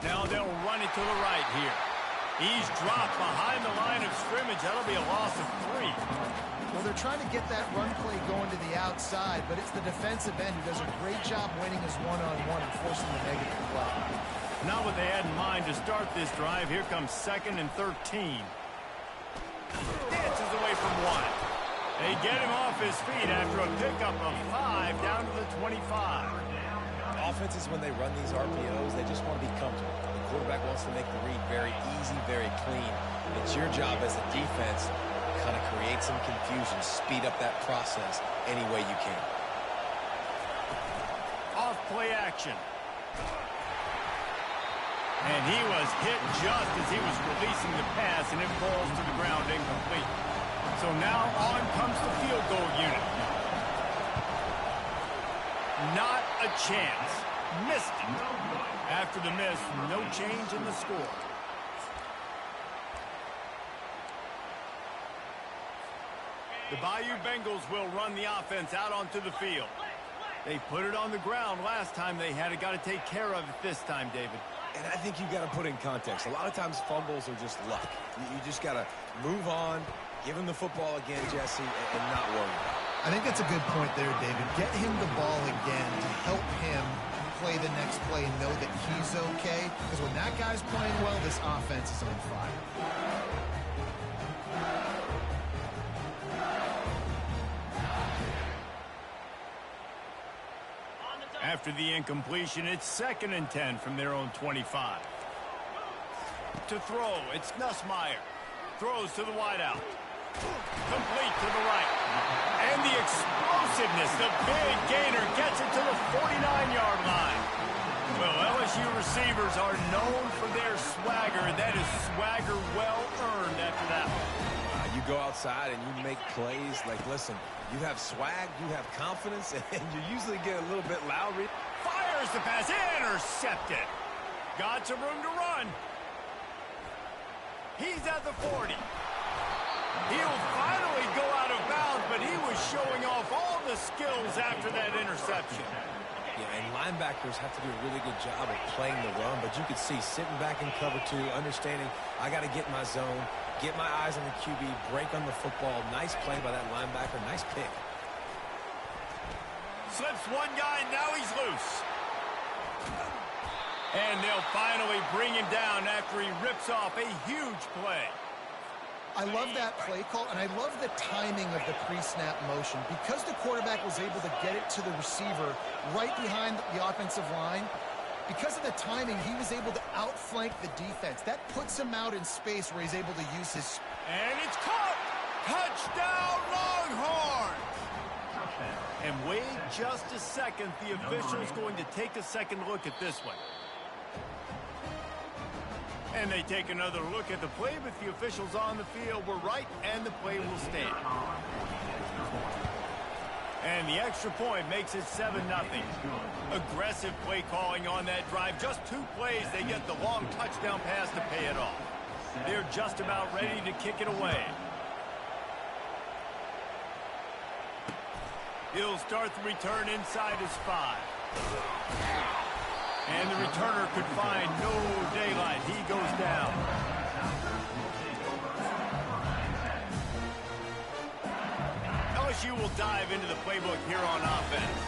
Now they'll run it to the right here. He's dropped behind the line of scrimmage. That'll be a loss of 3. Well, they're trying to get that run play going to the outside, but it's the defensive end who does a great job winning his one-on-one and forcing the negative play. Not what they had in mind to start this drive. Here comes 2nd and 13. Dances away from 1. They get him off his feet after a pickup of 5 down to the 25. Offenses, when they run these RPOs, they just want to be comfortable. The quarterback wants to make the read very easy, very clean. It's your job as a defense to kind of create some confusion, speed up that process any way you can. Off play action. And he was hit just as he was releasing the pass, and it falls to the ground incomplete. So now on comes the field goal unit. Not a chance. Missed it. After the miss, no change in the score. The Bayou Bengals will run the offense out onto the field. They put it on the ground last time. They had got to take care of it this time, David. And I think you've got to put in context. A lot of times fumbles are just luck. You just got to move on, give him the football again, Jesse, and not worry about it. I think that's a good point there, David. Get him the ball again to help him play the next play and know that he's okay. Because when that guy's playing well, this offense is on fire. After the incompletion, it's 2nd and 10 from their own 25. To throw, it's Nussmeier. Throws to the wideout. Complete to the right. And the explosiveness, the big gainer gets it to the 49-yard line. Well, LSU receivers are known for their swagger, and that is swagger well earned after that one. You go outside and you make plays. Like, listen, you have swag, you have confidence, and you usually get a little bit loud. Fires the pass, intercepted. Got some room to run. He's at the 40. He'll finally go out of bounds, but he was showing off all the skills after that interception. Yeah, and linebackers have to do a really good job of playing the run, but you could see sitting back in cover 2, understanding I got to get my zone, get my eyes on the QB, break on the football. Nice play by that linebacker. Nice pick. Slips one guy, now he's loose. And they'll finally bring him down after he rips off a huge play. I love that play call, and I love the timing of the pre-snap motion. Because the quarterback was able to get it to the receiver right behind the offensive line, because of the timing, he was able to outflank the defense. That puts him out in space where he's able to use his... And it's caught! Touchdown, Longhorns! And wait just a second. The official's going to take a second look at this one. And they take another look at the play, but the officials on the field were right, and the play will stand. And the extra point makes it 7-0. Aggressive play calling on that drive. Just 2 plays, they get the long touchdown pass to pay it off. They're just about ready to kick it away. He'll start the return inside his 5. And the returner could find no daylight. He goes down. LSU will dive into the playbook here on offense.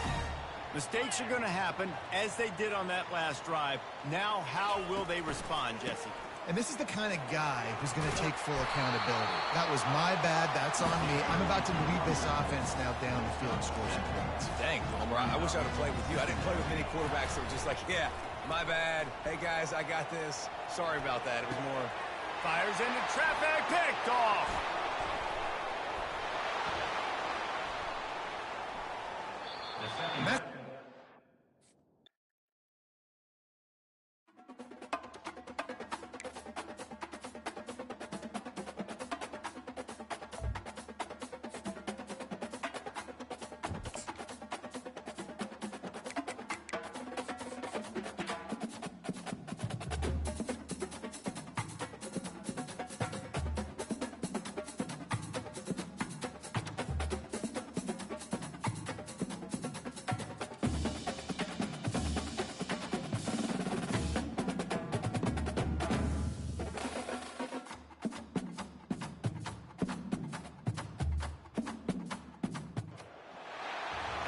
Mistakes are going to happen, as they did on that last drive. Now, how will they respond, Jesse? And this is the kind of guy who's going to take full accountability. That was my bad. That's on me. I'm about to lead this offense now down the field and score some points. Dang, Homer, I wish I would have played with you. I didn't play with many quarterbacks that were just like, yeah, my bad. Hey, guys, I got this. Sorry about that. It was more... Fires into traffic, picked off.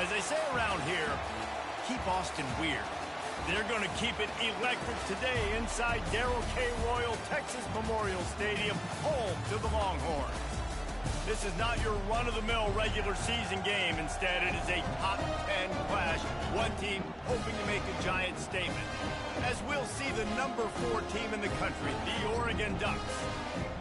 As they say around here, keep Austin weird. They're going to keep it electric today inside Darrell K. Royal Texas Memorial Stadium, home to the Longhorns. This is not your run-of-the-mill regular season game. Instead, it is a top 10 clash. One team hoping to make a giant statement. As we'll see the number 4 team in the country, the Oregon Ducks,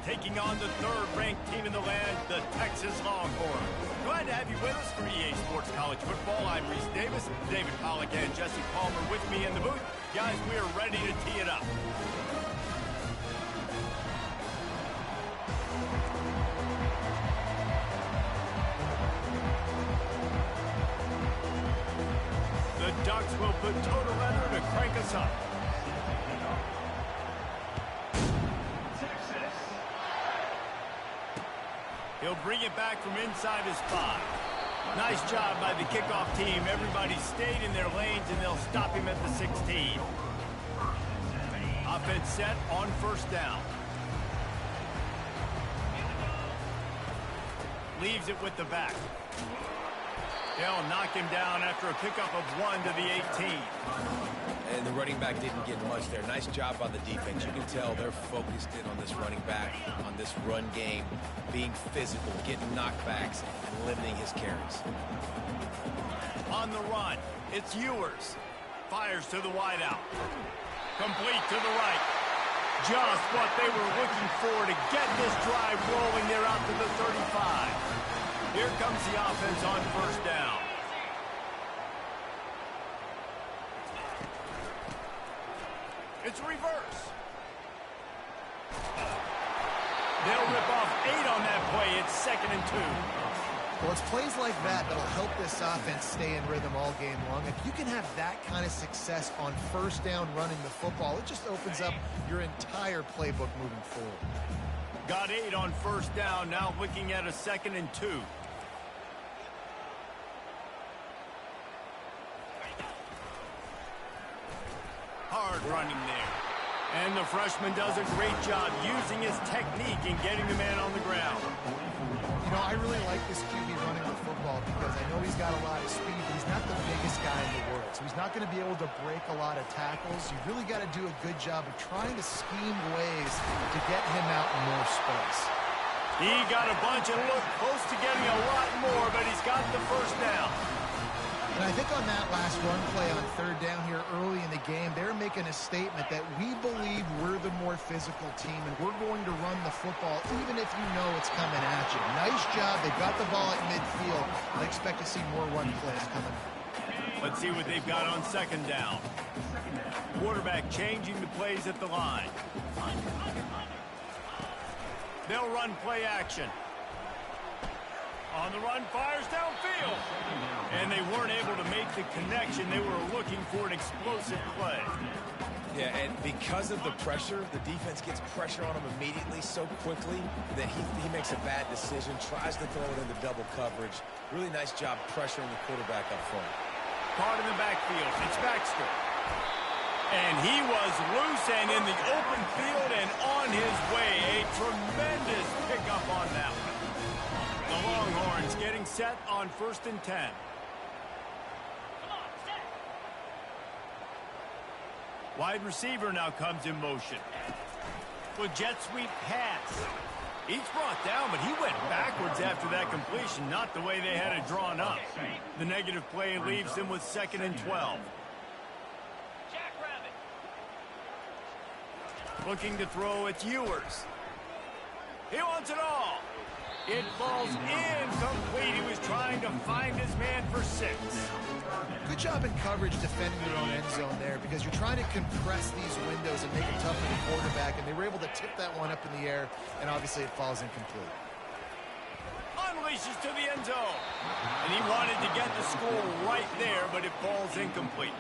taking on the 3rd-ranked team in the land, the Texas Longhorns. Glad to have you with us for EA Sports College Football. I'm Reese Davis, David Pollack and Jesse Palmer with me in the booth. Guys, we are ready to tee it up. The Ducks will put total leather to crank us up. He'll bring it back from inside his 5. Nice job by the kickoff team. Everybody stayed in their lanes, and they'll stop him at the 16. Offense set on 1st down. Leaves it with the back. They'll knock him down after a pickup of 1 to the 18. And the running back didn't get much there. Nice job on the defense. You can tell they're focused in on this running back, on this run game, being physical, getting knockbacks, and limiting his carries. On the run, it's Ewers. Fires to the wideout. Complete to the right. Just what they were looking for to get this drive rolling. They're out to the 35. Here comes the offense on 1st down. It's reverse. They'll rip off 8 on that play. It's 2nd and 2. Well, it's plays like that that'll help this offense stay in rhythm all game long. If you can have that kind of success on 1st down running the football, it just opens up your entire playbook moving forward. Got 8 on 1st down. Now looking at a 2nd and 2. Hard running there. And the freshman does a great job using his technique and getting the man on the ground. You know, I really like this QB running the football because I know he's got a lot of speed, but he's not the biggest guy in the world. So he's not going to be able to break a lot of tackles. You really got to do a good job of trying to scheme ways to get him out in more space. He got a bunch and looked close to getting a lot more, but he's got the 1st down. And I think on that last run play on 3rd down here early in the game, they're making a statement that we believe we're the more physical team and we're going to run the football even if you know it's coming at you. Nice job. They got the ball at midfield. I expect to see more run plays coming. Let's see what they've got on 2nd down. Quarterback changing the plays at the line. They'll run play action. On the run, fires downfield. And they weren't able to make the connection. They were looking for an explosive play. Yeah, and because of the pressure, the defense gets pressure on him immediately so quickly that he makes a bad decision, tries to throw it into double coverage. Really nice job pressuring the quarterback up front. Caught in the backfield. It's Baxter. And he was loose and in the open field and on his way. A tremendous pickup on that one. The Longhorns getting set on 1st and 10. Wide receiver now comes in motion. With jet sweep pass. He's brought down, but he went backwards after that completion, not the way they had it drawn up. The negative play leaves them with 2nd and 12. Looking to throw, it's Ewers. He wants it all. It falls incomplete. He was trying to find his man for 6. Good job in coverage defending your own end zone there because you're trying to compress these windows and make it tough for the quarterback, and they were able to tip that one up in the air, and obviously it falls incomplete. Unleashes to the end zone. And he wanted to get the score right there, but it falls incomplete.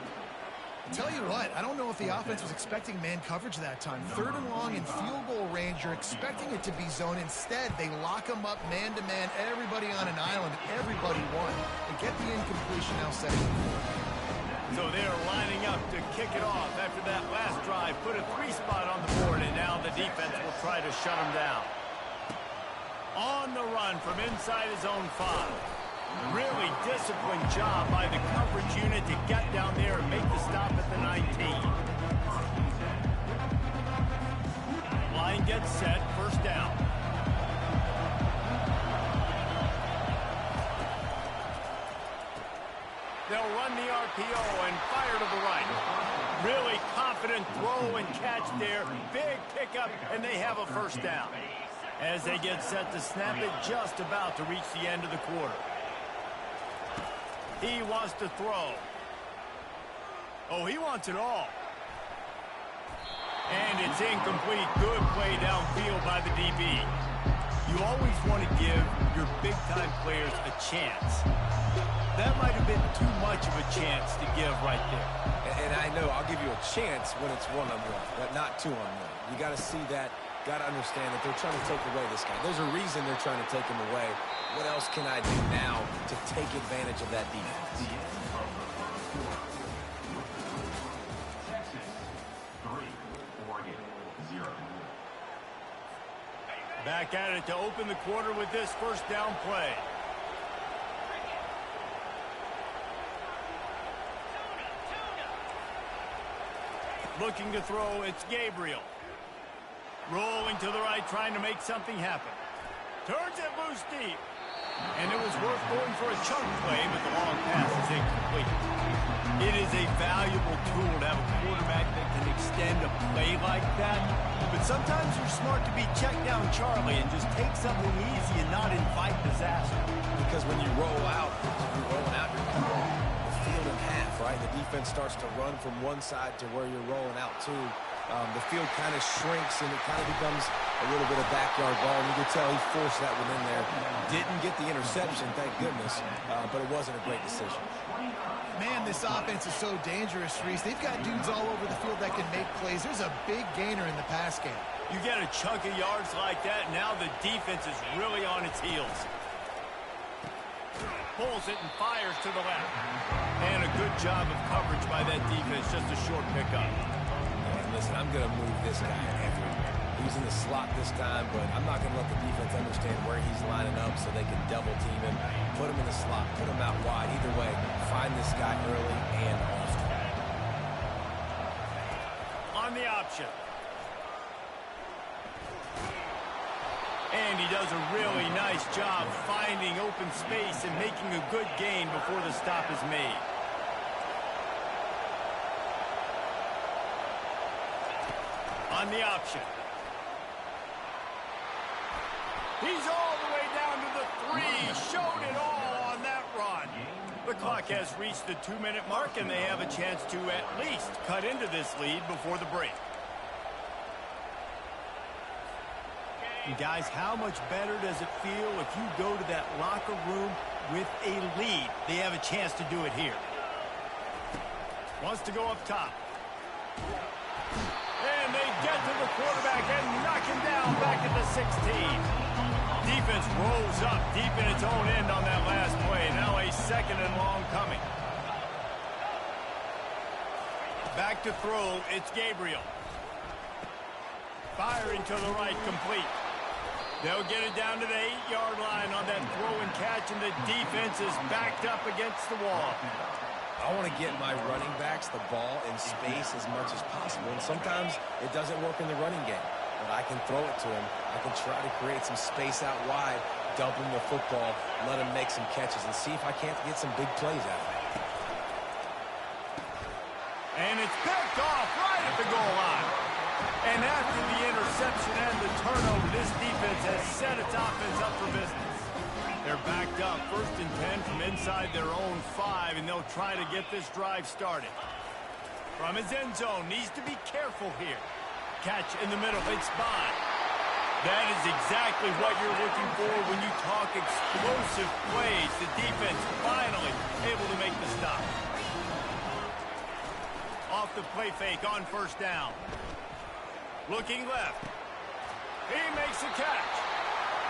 Tell you what, I don't know if the offense was expecting man coverage that time. 3rd and long in field goal range, you're expecting it to be zone. Instead, they lock them up man-to-man, everybody on an island, everybody won. And get the incompletion now 2nd and 4. So they're lining up to kick it off after that last drive. Put a 3 spot on the board, and now the defense will try to shut them down. On the run from inside his own 5. Really disciplined job by the coverage unit to get down there and make the stop at the 19. Line gets set, first down. They'll run the RPO and fire to the right. Really confident throw and catch there. Big pickup, and they have a first down. As they get set to snap it, just about to reach the end of the quarter. He wants to throw. Oh, he wants it all. And it's incomplete. Good play downfield by the DB. You always want to give your big-time players a chance. That might have been too much of a chance to give right there. And I know I'll give you a chance when it's one-on-one, but not two-on-one. You got to see that, got to understand that they're trying to take away this guy. There's a reason they're trying to take him away. What else can I do now to take advantage of that defense? Back at it to open the quarter with this first down play. Looking to throw, it's Gabriel. Rolling to the right, trying to make something happen. Turns it loose deep. And it was worth going for a chunk play, but the long pass is incomplete. It is a valuable tool to have a quarterback that can extend a play like that. But sometimes you're smart to be check down Charlie and just take something easy and not invite disaster. Because when you roll out, you're rolling out, you're cutting the field in half, right? The defense starts to run from one side to where you're rolling out to. The field kind of shrinks and it kind of becomes a little bit of backyard ball. And you could tell he forced that one in there. Didn't get the interception, thank goodness, but it wasn't a great decision. Man, this offense is so dangerous, Reese. They've got dudes all over the field that can make plays. There's a big gainer in the pass game. You get a chunk of yards like that, now the defense is really on its heels. Pulls it and fires to the left. And a good job of coverage by that defense, just a short pickup. Listen, I'm going to move this guy after him. He's in the slot this time, but I'm not going to let the defense understand where he's lining up so they can double team him, put him in the slot, put him out wide. Either way, find this guy early and often. On the option. And he does a really nice job finding open space and making a good gain before the stop is made. On the option. He's all the way down to the 3. Showed it all on that run. The clock has reached the 2-minute mark, and they have a chance to at least cut into this lead before the break. And guys, how much better does it feel if you go to that locker room with a lead? They have a chance to do it here. Wants to go up top. And they get to the quarterback and knock him down back at the 16. Defense rolls up deep in its own end on that last play. Now a second and long coming. Back to throw, it's Gabriel. Firing to the right, complete. They'll get it down to the 8-yard line on that throw and catch, and the defense is backed up against the wall. I want to get my running backs the ball in space as much as possible. And sometimes it doesn't work in the running game. But I can throw it to him. I can try to create some space out wide, dump him the football, let him make some catches, and see if I can't get some big plays out of it. And it's picked off right at the goal line. And after the interception and the turnover, this defense has set its offense up for business. They're backed up, 1st and 10 from inside their own 5, and they'll try to get this drive started. From his end zone, needs to be careful here. Catch in the middle, it's Bond. That is exactly what you're looking for when you talk explosive plays. The defense finally able to make the stop. Off the play fake on 1st down. Looking left. He makes a catch.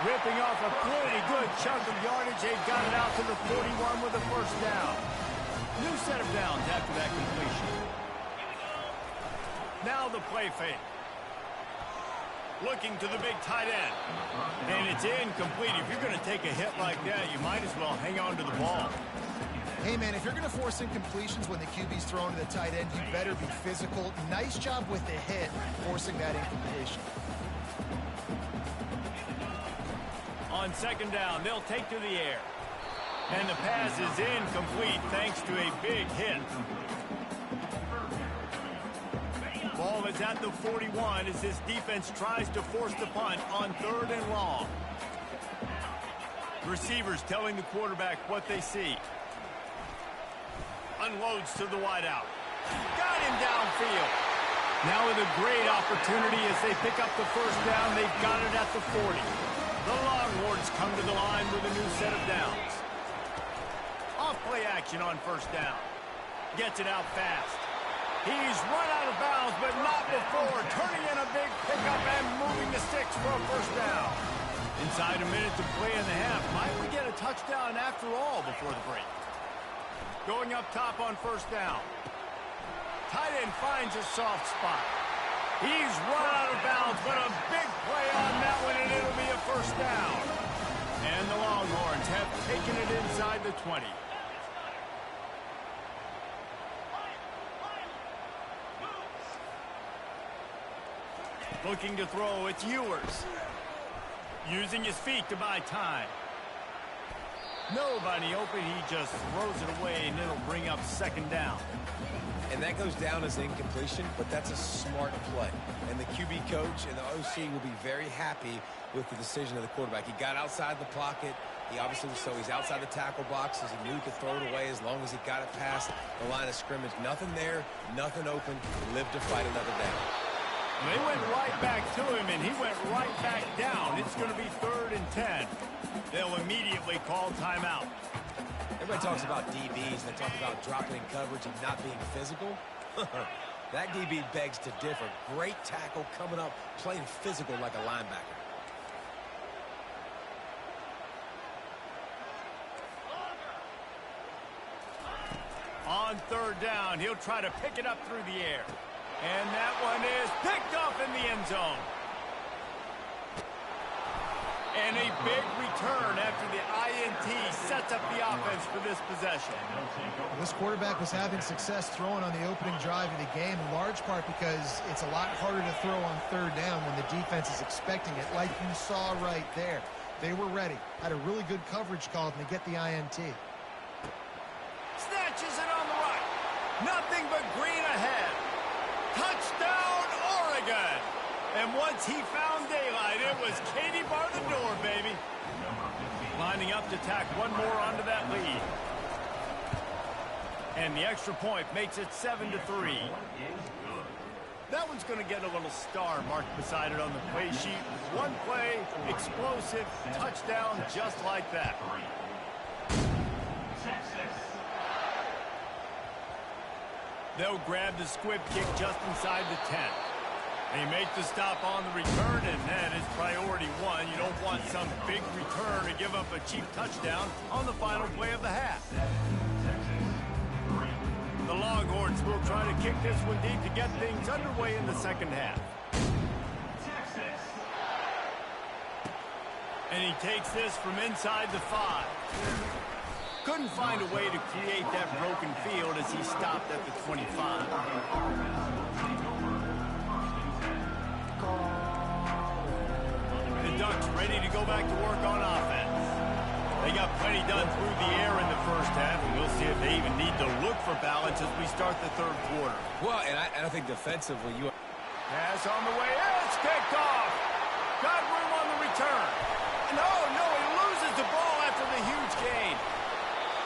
Ripping off a pretty good chunk of yardage. They've got it out to the 41 with a 1st down. New set of downs after that completion. Now the play fake. Looking to the big tight end. And it's incomplete. If you're going to take a hit like that, you might as well hang on to the ball. Hey, man, if you're going to force incompletions when the QB's throwing to the tight end, you better be physical. Nice job with the hit, forcing that incompletion. On second down, they'll take to the air. And the pass is incomplete thanks to a big hit. Ball is at the 41 as this defense tries to force the punt on 3rd and long. Receivers telling the quarterback what they see. Unloads to the wideout. Got him downfield. Now with a great opportunity as they pick up the first down. They've got it at the 40. The Longhorns come to the line with a new set of downs. Off play action on first down. Gets it out fast. He's run out of bounds, but not before. Turning in a big pickup and moving the sticks for a first down. Inside a minute to play in the half. Might we get a touchdown after all before the break? Going up top on first down. Tight end finds a soft spot. He's run out of bounds, but a big play on that one, and it'll be a first down. And the Longhorns have taken it inside the 20. Looking to throw, it's Ewers. Using his feet to buy time. Nobody open, he just throws it away, and it'll bring up second down. And that goes down as an incompletion, but that's a smart play. And the QB coach and the OC will be very happy with the decision of the quarterback. He got outside the pocket. He obviously, so he's outside the tackle boxes. He knew he could throw it away as long as he got it past the line of scrimmage. Nothing there, nothing open. Lived to fight another down. They went right back to him, and he went right back down. It's going to be 3rd and 10. They'll immediately call timeout. Everybody talks about DBs. They talk about dropping in coverage and not being physical. That DB begs to differ. Great tackle coming up, playing physical like a linebacker. On 3rd down, he'll try to pick it up through the air. And that one is picked off in the end zone. And a big return after the INT sets up the offense for this possession. This quarterback was having success throwing on the opening drive of the game, in large part because it's a lot harder to throw on 3rd down when the defense is expecting it, like you saw right there. They were ready. Had a really good coverage call, and they get the INT. Snatches it on the right. Nothing but green ahead. Touchdown, Oregon! And once he found daylight, it was Katie bar the door, baby. Lining up to tack one more onto that lead. And the extra point makes it 7-3. That one's going to get a little star marked beside it on the play sheet. One play, explosive, touchdown, just like that. They'll grab the squib kick just inside the 10. They make the stop on the return, and that is priority one. You don't want some big return to give up a cheap touchdown on the final play of the half. The Longhorns will try to kick this one deep to get things underway in the second half. And he takes this from inside the 5. Couldn't find a way to create that broken field as he stopped at the 25. The Ducks ready to go back to work on offense. They got plenty done through the air in the first half, and we'll see if they even need to look for balance as we start the 3rd quarter. Well, and I think defensively, you... Pass on the way. It's picked off. Got room on the return. No, he loses the ball after the huge gain.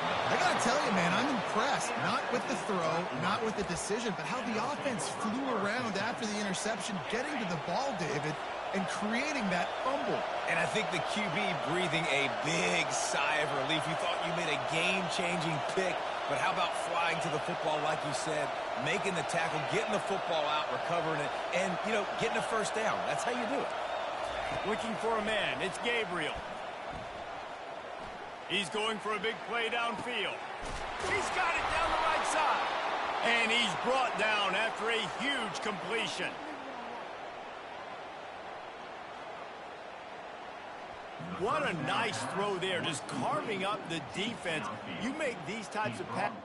I got to tell you, man, I'm impressed. Not with the throw, not with the decision, but how the offense flew around after the interception, getting to the ball, David, and creating that fumble. And I think the QB breathing a big sigh of relief. You thought you made a game-changing pick, but how about flying to the football, like you said, making the tackle, getting the football out, recovering it, and, getting a first down. That's how you do it. Looking for a man. It's Gabriel. He's going for a big play downfield. He's got it down the right side. And he's brought down after a huge completion. What a nice throw there, just carving up the defense. You make these types of passes.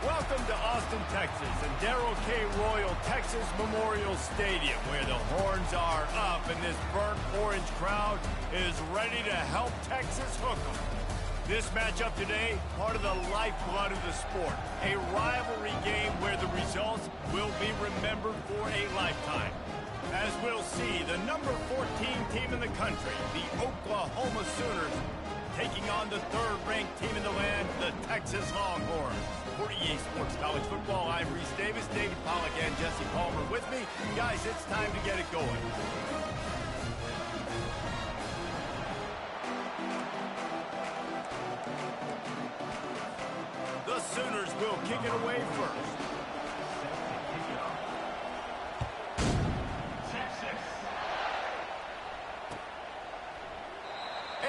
Welcome to Austin, Texas, and Darrell K. Royal Texas Memorial Stadium, where the horns are up and this burnt orange crowd is ready to help Texas hook 'em. This matchup today, part of the lifeblood of the sport, a rivalry game where the results will be remembered for a lifetime. As we'll see, the number 14 team in the country, the Oklahoma Sooners, taking on the third-ranked team in the land, the Texas Longhorns. For EA Sports College Football, I'm Reese Davis, David Pollack, and Jesse Palmer with me. Guys, it's time to get it going. The Sooners will kick it away first.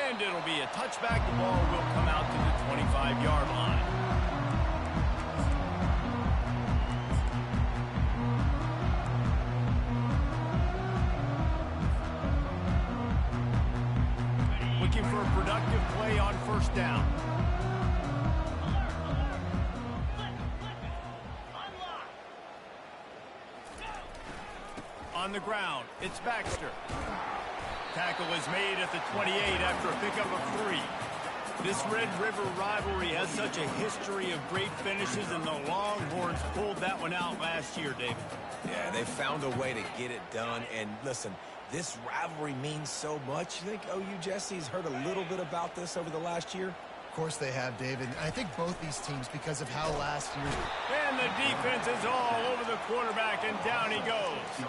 And it'll be a touchback. The ball will come out to the 25-yard line. Looking for a productive play on first down. On the ground, it's Baxter. Tackle is made at the 28 after a pickup of 3. This Red River rivalry has such a history of great finishes, and the Longhorns pulled that one out last year, David. Yeah, they found a way to get it done. And listen, this rivalry means so much. You think OU Jesse's heard a little bit about this over the last year? Of course they have, David. I think both these teams, because of how last year... And the defense is all over the quarterback, and down he goes.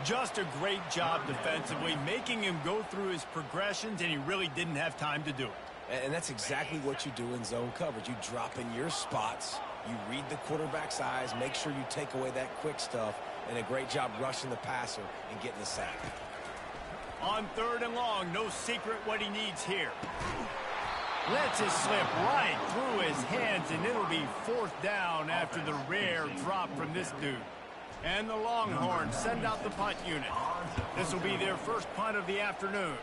Just a great job defensively, making him go through his progressions, and he really didn't have time to do it. And that's exactly what you do in zone coverage. You drop in your spots, you read the quarterback's eyes, make sure you take away that quick stuff, and a great job rushing the passer and getting the sack. On 3rd and long, no secret what he needs here. Lets it slip right through his hands, and it'll be 4th down after the rare drop from this dude. And the Longhorns send out the punt unit. This will be their first punt of the afternoon.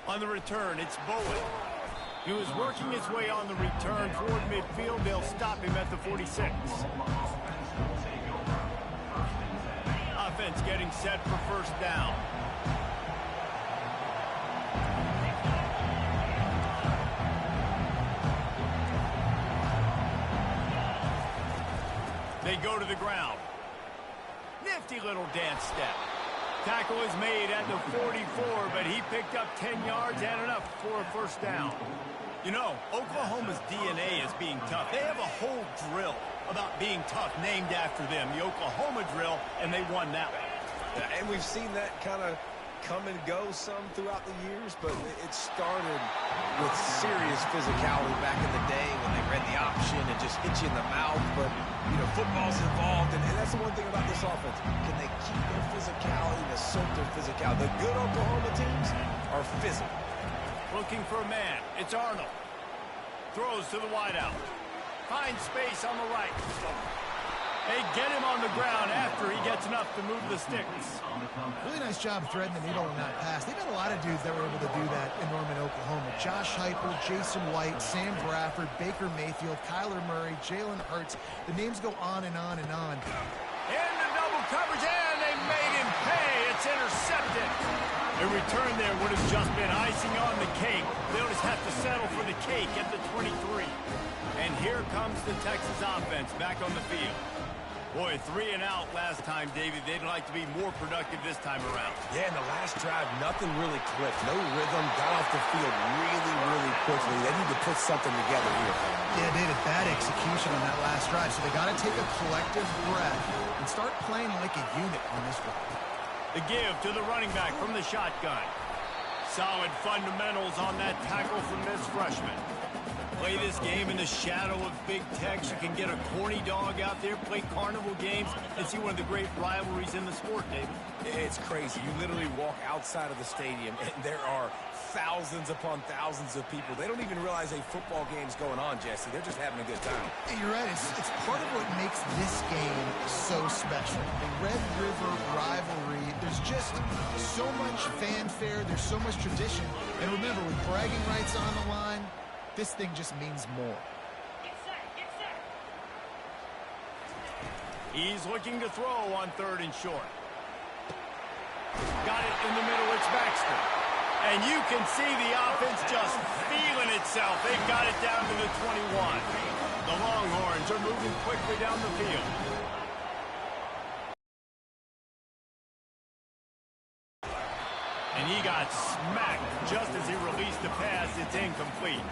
On the return, it's Bowen. He was working his way on the return toward midfield. They'll stop him at the 46. Offense getting set for first down. They go to the ground. Nifty little dance step. Tackle is made at the 44, but he picked up 10 yards and enough for a first down. You know, Oklahoma's DNA is being tough. They have a whole drill about being tough named after them, the Oklahoma drill, and they won that one. And we've seen that kind of come and go some throughout the years, but it started with serious physicality back in the day when they read the option and just hit you in the mouth. But, you know, football's involved, and that's the one thing about this offense. Can they keep their physicality and assert their physicality? The good Oklahoma teams are physical. Looking for a man. It's Arnold. Throws to the wideout. Finds space on the right. They get him on the ground after he gets enough to move the sticks. Really nice job threading the needle on that pass. They've got a lot of dudes that were able to do that in Norman, Oklahoma. Josh Heupel, Jason White, Sam Bradford, Baker Mayfield, Kyler Murray, Jalen Hurts. The names go on and on and on. In the double coverage, and they made him pay. It's intercepted. A return there would have just been icing on the cake. They'll just have to settle for the cake at the 23. And here comes the Texas offense back on the field. Boy, 3 and out last time, David. They'd like to be more productive this time around. Yeah, in the last drive, nothing really clicked. No rhythm, got off the field really quickly. They need to put something together here. Yeah, David, bad execution on that last drive. So they got to take a collective breath and start playing like a unit on this one. The give to the running back from the shotgun. Solid fundamentals on that tackle from this freshman. Play this game in the shadow of Big Tex. You can get a corny dog out there, play carnival games, and see one of the great rivalries in the sport, David. It's crazy. You literally walk outside of the stadium, and there are thousands upon thousands of people. They don't even realize a football game's going on, Jesse. They're just having a good time. Yeah, you're right. It's part of what makes this game so special. The Red River rivalry, there's just so much fanfare. There's so much tradition. And remember, with bragging rights on the line, this thing just means more. He's looking to throw on 3rd and short. Got it in the middle. It's Baxter. And you can see the offense just feeling itself. They've got it down to the 21. The Longhorns are moving quickly down the field. And he got smacked just as he released the pass. It's incomplete.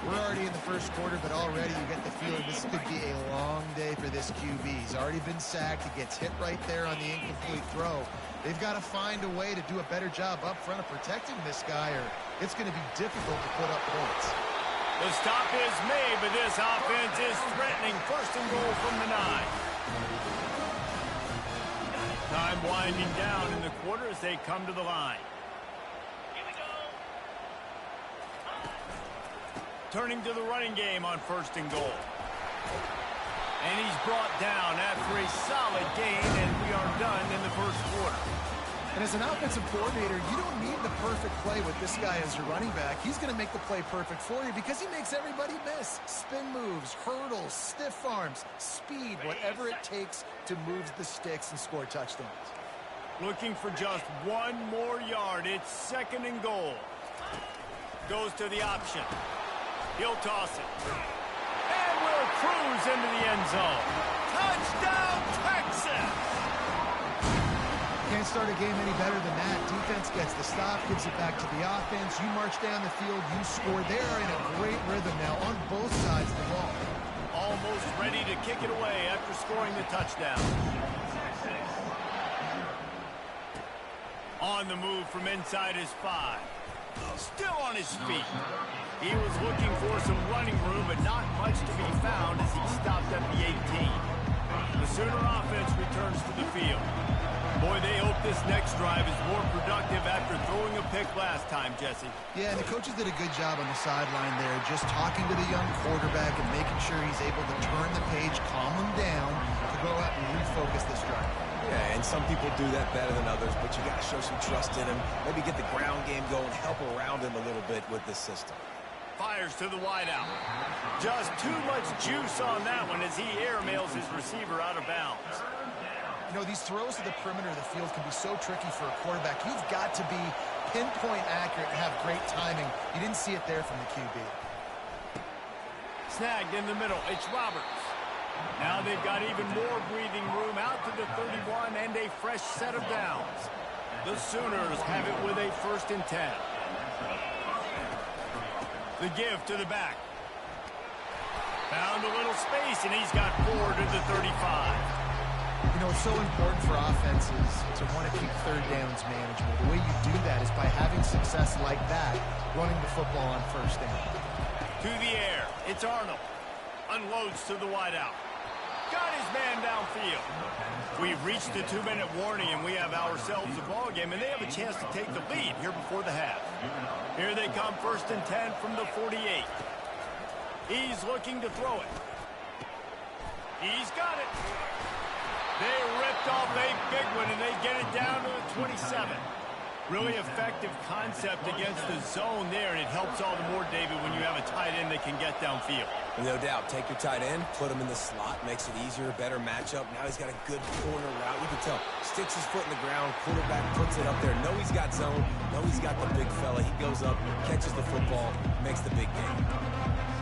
We're already in the first quarter, but already you get the feeling this could be a long day for this QB. He's already been sacked. He gets hit right there on the incomplete throw. They've got to find a way to do a better job up front of protecting this guy, or it's going to be difficult to put up points. The stop is made, but this offense is threatening. 1st and goal from the 9. Time winding down in the quarter as they come to the line. Turning to the running game on 1st and goal. And he's brought down after a solid gain, and we are done in the 1st quarter. And as an offensive coordinator, you don't need the perfect play with this guy as your running back. He's going to make the play perfect for you because he makes everybody miss. Spin moves, hurdles, stiff arms, speed, whatever it takes to move the sticks and score touchdowns. Looking for just 1 more yard. It's 2nd and goal. Goes to the option. He'll toss it. And will cruise into the end zone. Touchdown, Texas! Can't start a game any better than that. Defense gets the stop, gives it back to the offense. You march down the field, you score. They are in a great rhythm now on both sides of the ball. Almost ready to kick it away after scoring the touchdown. On the move from inside his 5. Still on his feet. He was looking for some running room, but not much to be found as he stopped at the 18. The Sooner offense returns to the field. Boy, they hope this next drive is more productive after throwing a pick last time, Jesse. Yeah, and the coaches did a good job on the sideline there, just talking to the young quarterback and making sure he's able to turn the page, calm him down, to go out and refocus this drive. Yeah, and some people do that better than others, but you got to show some trust in him. Maybe get the ground game going, help around him a little bit with this system. Fires to the wideout. Just too much juice on that one as he airmails his receiver out of bounds. You know, these throws to the perimeter of the field can be so tricky for a quarterback. You've got to be pinpoint accurate and have great timing. You didn't see it there from the QB. Snagged in the middle. It's Roberts. Now they've got even more breathing room out to the 31 and a fresh set of downs. The Sooners have it with a 1st and 10. The give to the back. Found a little space, and he's got 4 to the 35. You know, it's so important for offenses to want to keep 3rd downs manageable. The way you do that is by having success like that, running the football on 1st down. To the air. It's Arnold. Unloads to the wideout. Got his man downfield. We've reached the 2-minute warning, and we have ourselves a ball game, and they have a chance to take the lead here before the half. Here they come, 1st and 10 from the 48. He's looking to throw it. He's got it. They ripped off a big one, and they get it down to the 27. Really effective concept against the zone there, and it helps all the more, David, when you have a tight end that can get downfield. No doubt. Take your tight end, put him in the slot, makes it easier, better matchup. Now he's got a good corner route. You can tell. Sticks his foot in the ground, quarterback puts it up there. Know he's got zone, know he's got the big fella. He goes up, catches the football, makes the big game.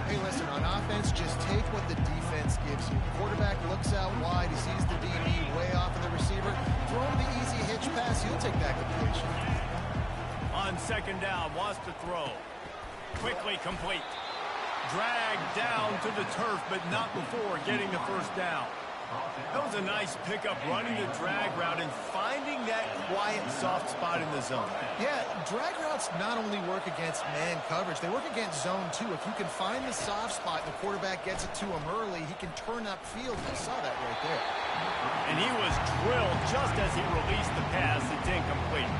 Hey, listen, on offense, just take what the defense gives you. Quarterback looks out wide. He sees the DB way off of the receiver. Throw him the easy hitch pass. He'll take that completion. On second down, wants to throw. Quickly complete. Dragged down to the turf, but not before getting the first down. That was a nice pickup, running the drag route and finding that quiet, soft spot in the zone. Yeah, drag routes not only work against man coverage, they work against zone too. If you can find the soft spot and the quarterback gets it to him early, he can turn upfield. You saw that right there. And he was drilled just as he released the pass. It's incomplete.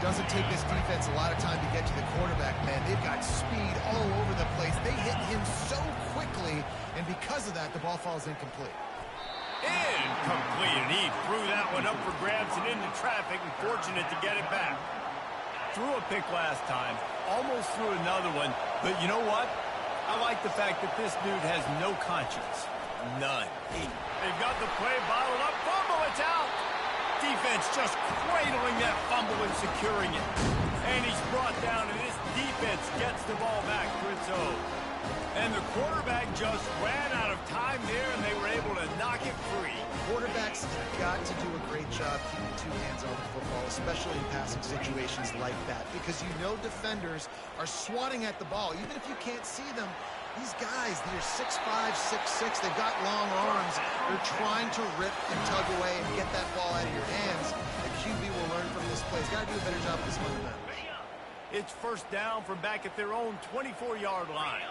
Doesn't take this defense a lot of time to get to the quarterback, man. They've got speed all over the place. They hit him so quickly, and because of that, the ball falls incomplete. Incomplete, and he threw that one up for grabs and into traffic, and fortunate to get it back. Threw a pick last time, almost threw another one, but you know what? I like the fact that this dude has no conscience. None. They've got the play bottled up. Fumble, it's out. Defense just cradling that fumble and securing it. And he's brought down, and this defense gets the ball back for its own. And the quarterback just ran out of time there, and they were able to knock it free. Quarterbacks have got to do a great job keeping two hands on the football, especially in passing situations like that, because you know defenders are swatting at the ball. Even if you can't see them, these guys, they're 6'5", 6'6", they've got long arms. They're trying to rip and tug away and get that ball out of your hands. The QB will learn from this play. He's got to do a better job with his fundamentals. It's first down from back at their own 24-yard line.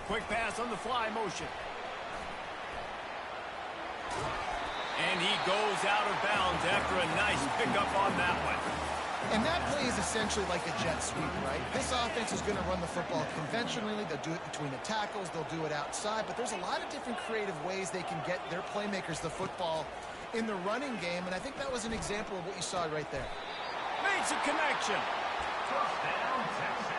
Quick pass on the fly motion. And he goes out of bounds after a nice pickup on that one. And that play is essentially like a jet sweep, right? This offense is going to run the football conventionally. They'll do it between the tackles. They'll do it outside. But there's a lot of different creative ways they can get their playmakers the football in the running game. And I think that was an example of what you saw right there. Makes a connection. First down, Texas.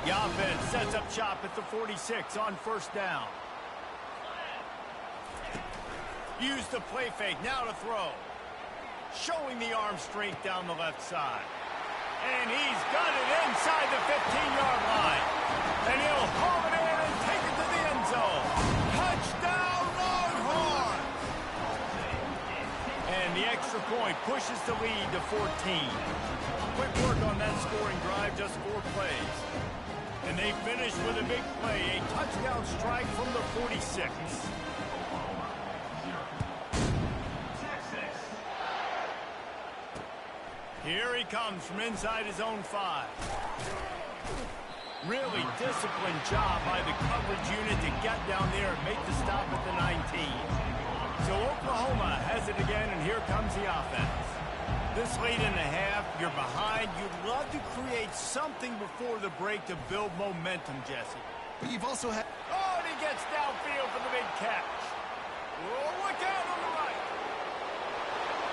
The offense sets up shop at the 46 on first down. Use the play fake, now to throw. Showing the arm strength down the left side. And he's got it inside the 15-yard line. And he'll haul it in and take it to the end zone. Touchdown, Longhorn! And the extra point pushes the lead to 14. Quick work on that scoring drive, just 4 plays. And they finish with a big play, a touchdown strike from the 46. Here he comes from inside his own 5. Really disciplined job by the coverage unit to get down there and make the stop at the 19. So Oklahoma has it again, and here comes the offense. This late in the half, you're behind. You'd love to create something before the break to build momentum, Jesse. But you've also had... Oh, and he gets downfield for the big catch. Oh, look out on the right.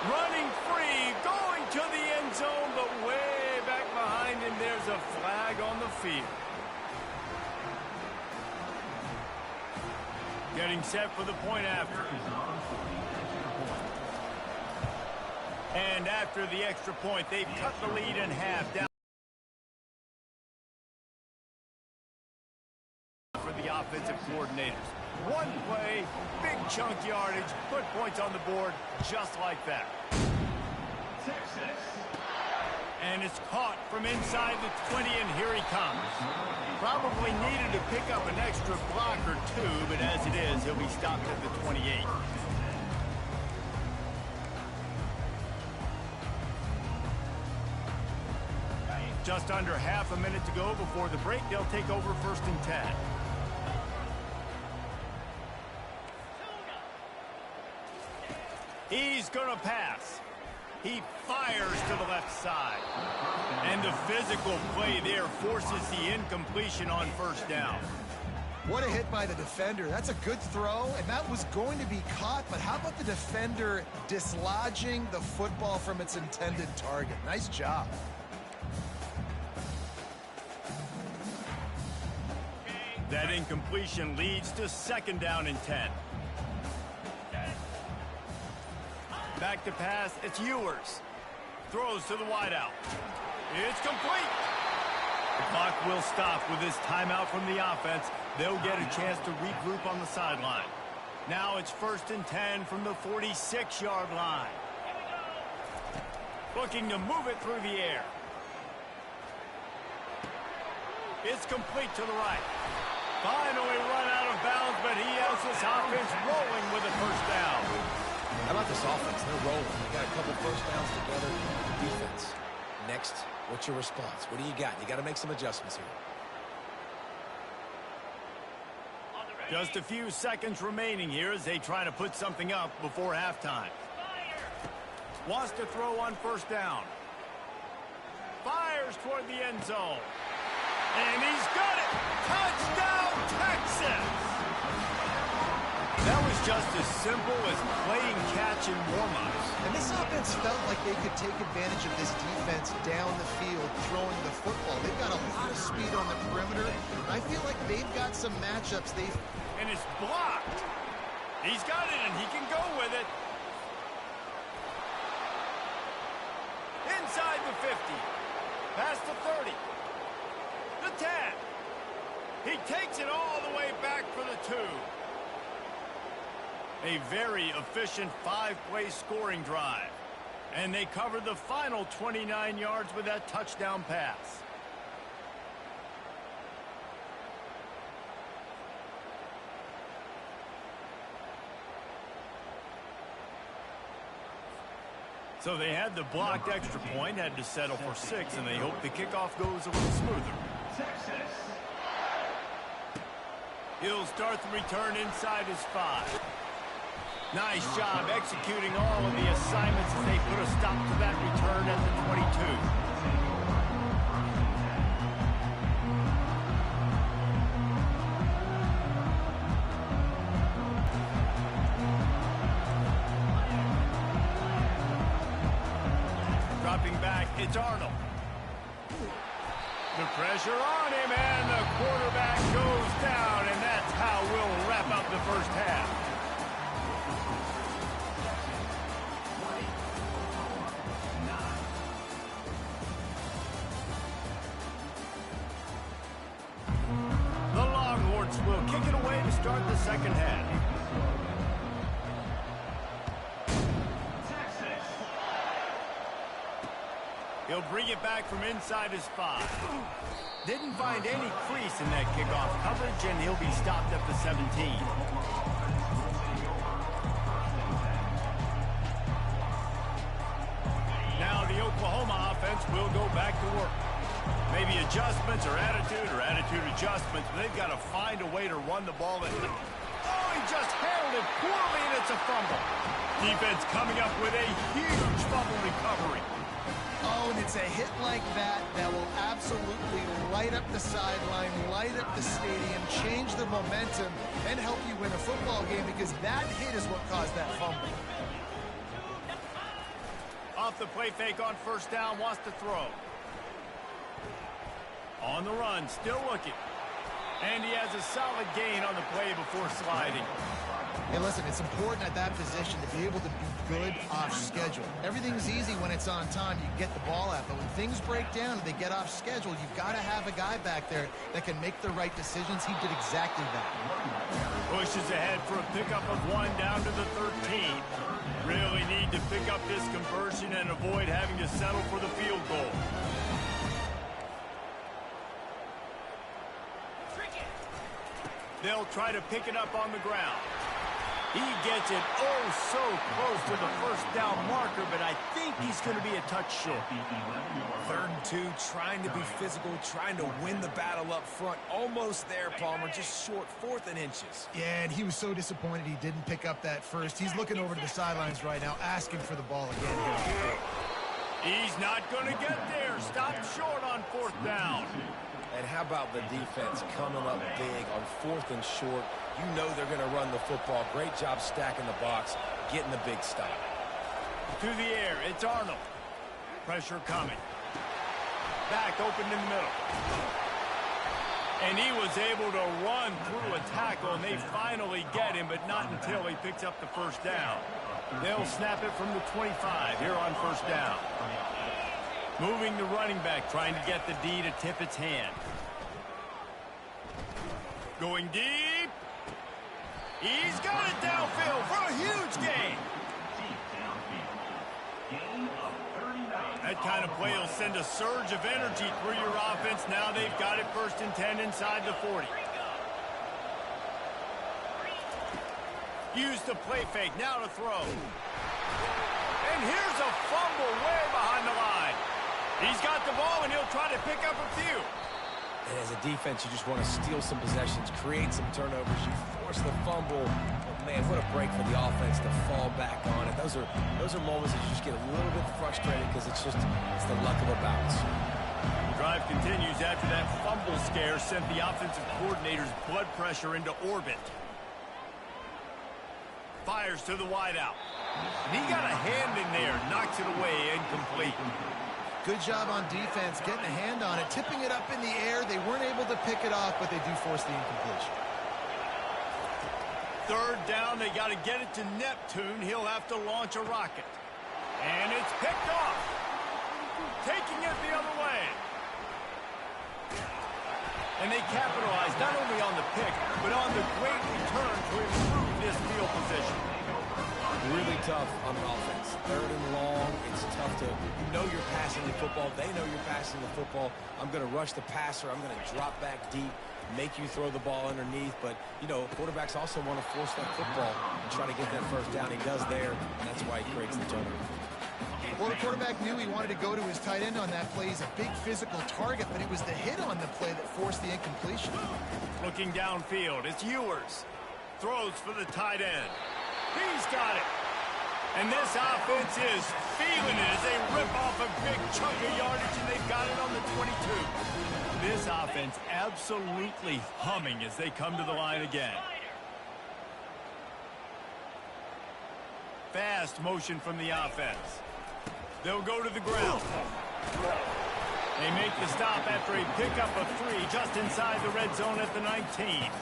Running free, going to the end zone, but way back behind him, there's a flag on the field. Getting set for the point after. And after the extra point, they've cut the lead in half down for the offensive coordinators. One play, big chunk yardage, put points on the board just like that. And it's caught from inside the 20, and here he comes. Probably needed to pick up an extra block or 2, but as it is, he'll be stopped at the 28. Just under half a minute to go before the break. They'll take over first and 10. He's going to pass. He fires to the left side. And the physical play there forces the incompletion on first down. What a hit by the defender. That's a good throw, and that was going to be caught, but how about the defender dislodging the football from its intended target? Nice job. That incompletion leads to 2nd down and 10. Back to pass, it's Ewers. Throws to the wideout. It's complete. The clock will stop with this timeout from the offense. They'll get a chance to regroup on the sideline. Now it's 1st and 10 from the 46-yard line. Looking to move it through the air. It's complete to the right. Finally run out of bounds, but he has this offense rolling with a 1st down. How about this offense? They're rolling. They got a couple 1st downs together. Defense. Next, what's your response? What do you got? You got to make some adjustments here. Just a few seconds remaining here as they try to put something up before halftime. Wants to throw on 1st down. Fires toward the end zone. And he's got it! Touchdown, Texas! That was just as simple as playing catch in warm-ups. And this offense felt like they could take advantage of this defense down the field, throwing the football. They've got a lot of speed on the perimeter. I feel like they've got some matchups. And it's blocked. He's got it, and he can go with it. Inside the 50. Past the 30. The 10. He takes it all the way back for the 2. A very efficient 5-play scoring drive. And they covered the final 29 yards with that touchdown pass. So they had the blocked extra point, had to settle for 6, and they hope the kickoff goes a little smoother. He'll start the return inside his 5. Nice job executing all of the assignments as they put a stop to that return at the 22. Dropping back, it's Arnold. The pressure on him, and the quarterback goes down, and that's how we'll wrap up the first half. The Longhorns will kick it away to start the second half. He'll bring it back from inside his 5. Didn't find any crease in that kickoff coverage, and he'll be stopped at the 17. Now the Oklahoma offense will go back to work. Maybe adjustments or attitude adjustments, but they've got to find a way to run the ball. Oh, he just handled it poorly, and it's a fumble. Defense coming up with a huge fumble recovery. Oh, and it's a hit like that that will absolutely light up the sideline, light up the stadium, change the momentum, and help you win a football game, because that hit is what caused that fumble. Off the play fake on 1st down, wants to throw. On the run, still looking. And he has a solid gain on the play before sliding. Hey, listen, it's important at that position to be able to be good off schedule. Everything's easy when it's on time. You get the ball out. But when things break down and they get off schedule, you've got to have a guy back there that can make the right decisions. He did exactly that. Pushes ahead for a pickup of 1 down to the 13. Really need to pick up this conversion and avoid having to settle for the field goal. They'll try to pick it up on the ground. He gets it oh so close to the first down marker, but I think he's going to be a touch short. 3rd and 2, trying to be physical, trying to win the battle up front. Almost there, Palmer, just short, 4th and inches. Yeah, and he was so disappointed he didn't pick up that first. He's looking over to the sidelines right now, asking for the ball again here. He's not going to get there. Stopped short on 4th down. And how about the defense coming up big on 4th and short? You know they're going to run the football. Great job stacking the box, getting the big stop. Through the air, it's Arnold. Pressure coming. Back open in the middle. And he was able to run through a tackle, and they finally get him, but not until he picks up the first down. They'll snap it from the 25 here on 1st down. Moving the running back, trying to get the D to tip its hand. Going deep. He's got it downfield for a huge gain. That kind of play will send a surge of energy through your offense. Now they've got it 1st and 10 inside the 40. Use the play fake, now to throw. And here's a fumble way behind the line. He's got the ball, and he'll try to pick up a few. And as a defense, you just want to steal some possessions, create some turnovers. You force the fumble. But man, what a break for the offense to fall back on it. Those are moments that you just get a little bit frustrated because it's the luck of the bounce. The drive continues after that fumble scare sent the offensive coordinator's blood pressure into orbit. Fires to the wideout. And he got a hand in there, knocks it away, incomplete. Good job on defense, getting a hand on it, tipping it up in the air. They weren't able to pick it off, but they do force the incompletion. 3rd down, they got to get it to Neptune. He'll have to launch a rocket. And it's picked off. Taking it the other way. And they capitalize not only on the pick, but on the great return to improve this field position. Really tough on offense. 3rd and long. It's tough to, you know you're passing the football. They know you're passing the football. I'm going to rush the passer. I'm going to drop back deep, make you throw the ball underneath. But, you know, quarterbacks also want to force that football and try to get that 1st down. He does there, and that's why he creates the turnover. Well, the quarterback knew he wanted to go to his tight end on that play. He's a big physical target, but it was the hit on the play that forced the incompletion. Looking downfield, it's Ewers. Throws for the tight end. He's got it. And this offense is feeling it as they rip off a big chunk of yardage, and they've got it on the 22. This offense absolutely humming as they come to the line again. Fast motion from the offense. They'll go to the ground. They make the stop after a pickup of 3 just inside the red zone at the 19.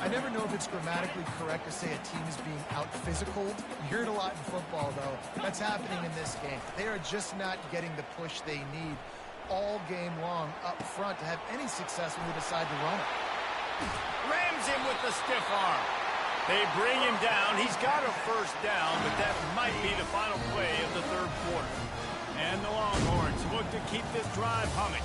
I never know if it's grammatically correct to say a team is being out-physical. You hear it a lot in football, though. That's happening in this game. They are just not getting the push they need all game long up front to have any success when they decide to run it. Rams him with the stiff arm. They bring him down. He's got a 1st down, but that might be the final play of the 3rd quarter. And the Longhorns look to keep this drive humming.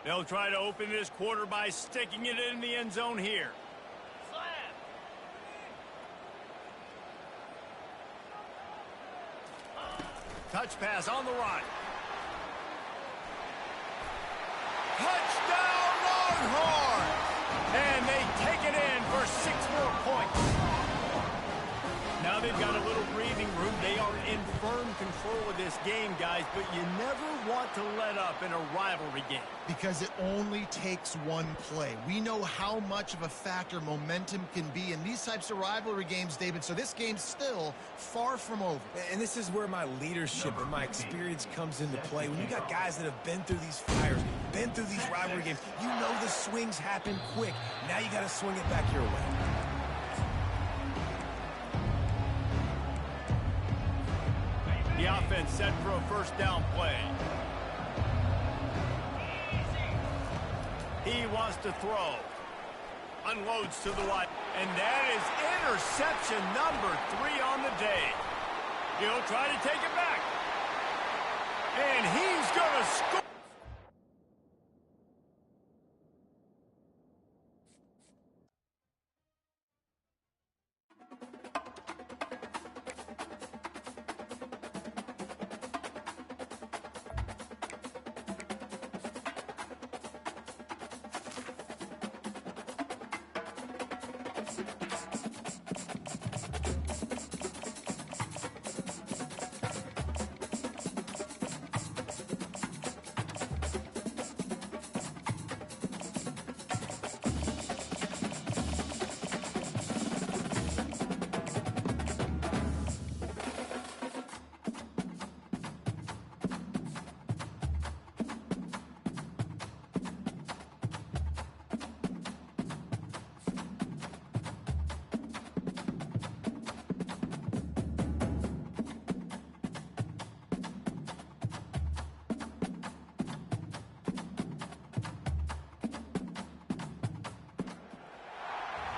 They'll try to open this quarter by sticking it in the end zone here. Touch pass on the run. Touchdown Longhorns! And they take it in for 6 more points. Now they've got a little breathing room. They are in firm control of this game, guys, but you never want to let up in a rivalry game. Because it only takes one play. We know how much of a factor momentum can be in these types of rivalry games, David, so this game's still far from over. And this is where my leadership and my experience comes into play. When you got guys that have been through these fires, been through these rivalry games, you know the swings happen quick. Now you got to swing it back your way. The offense set for a 1st down play. He wants to throw. Unloads to the right. And that is interception number 3 on the day. He'll try to take it back.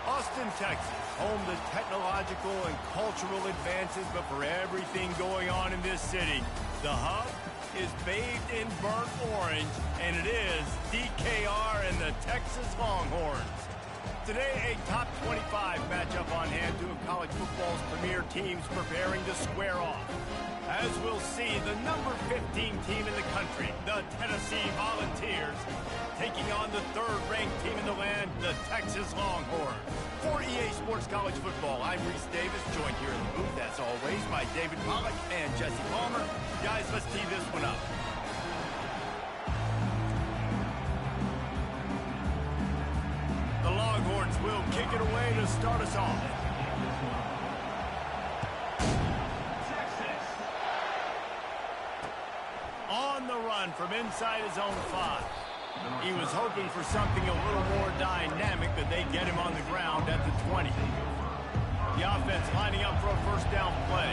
Austin, Texas, home to technological and cultural advances, but for everything going on in this city, the hub is bathed in burnt orange, and it is DKR and the Texas Longhorns. Today, a top 25 matchup on hand, two of college football's premier teams preparing to square off. As we'll see, the number 15 team in the country, the Tennessee Volunteers, taking on the third-ranked team in the land, the Texas Longhorns. For EA Sports College Football, I'm Reese Davis, joined here in the booth, as always, by David Pollack and Jesse Palmer. Guys, let's tee this one up. The Longhorns will kick it away to start us off. On the run from inside his own 5. He was hoping for something a little more dynamic, but they get him on the ground at the 20. The offense lining up for a first down play.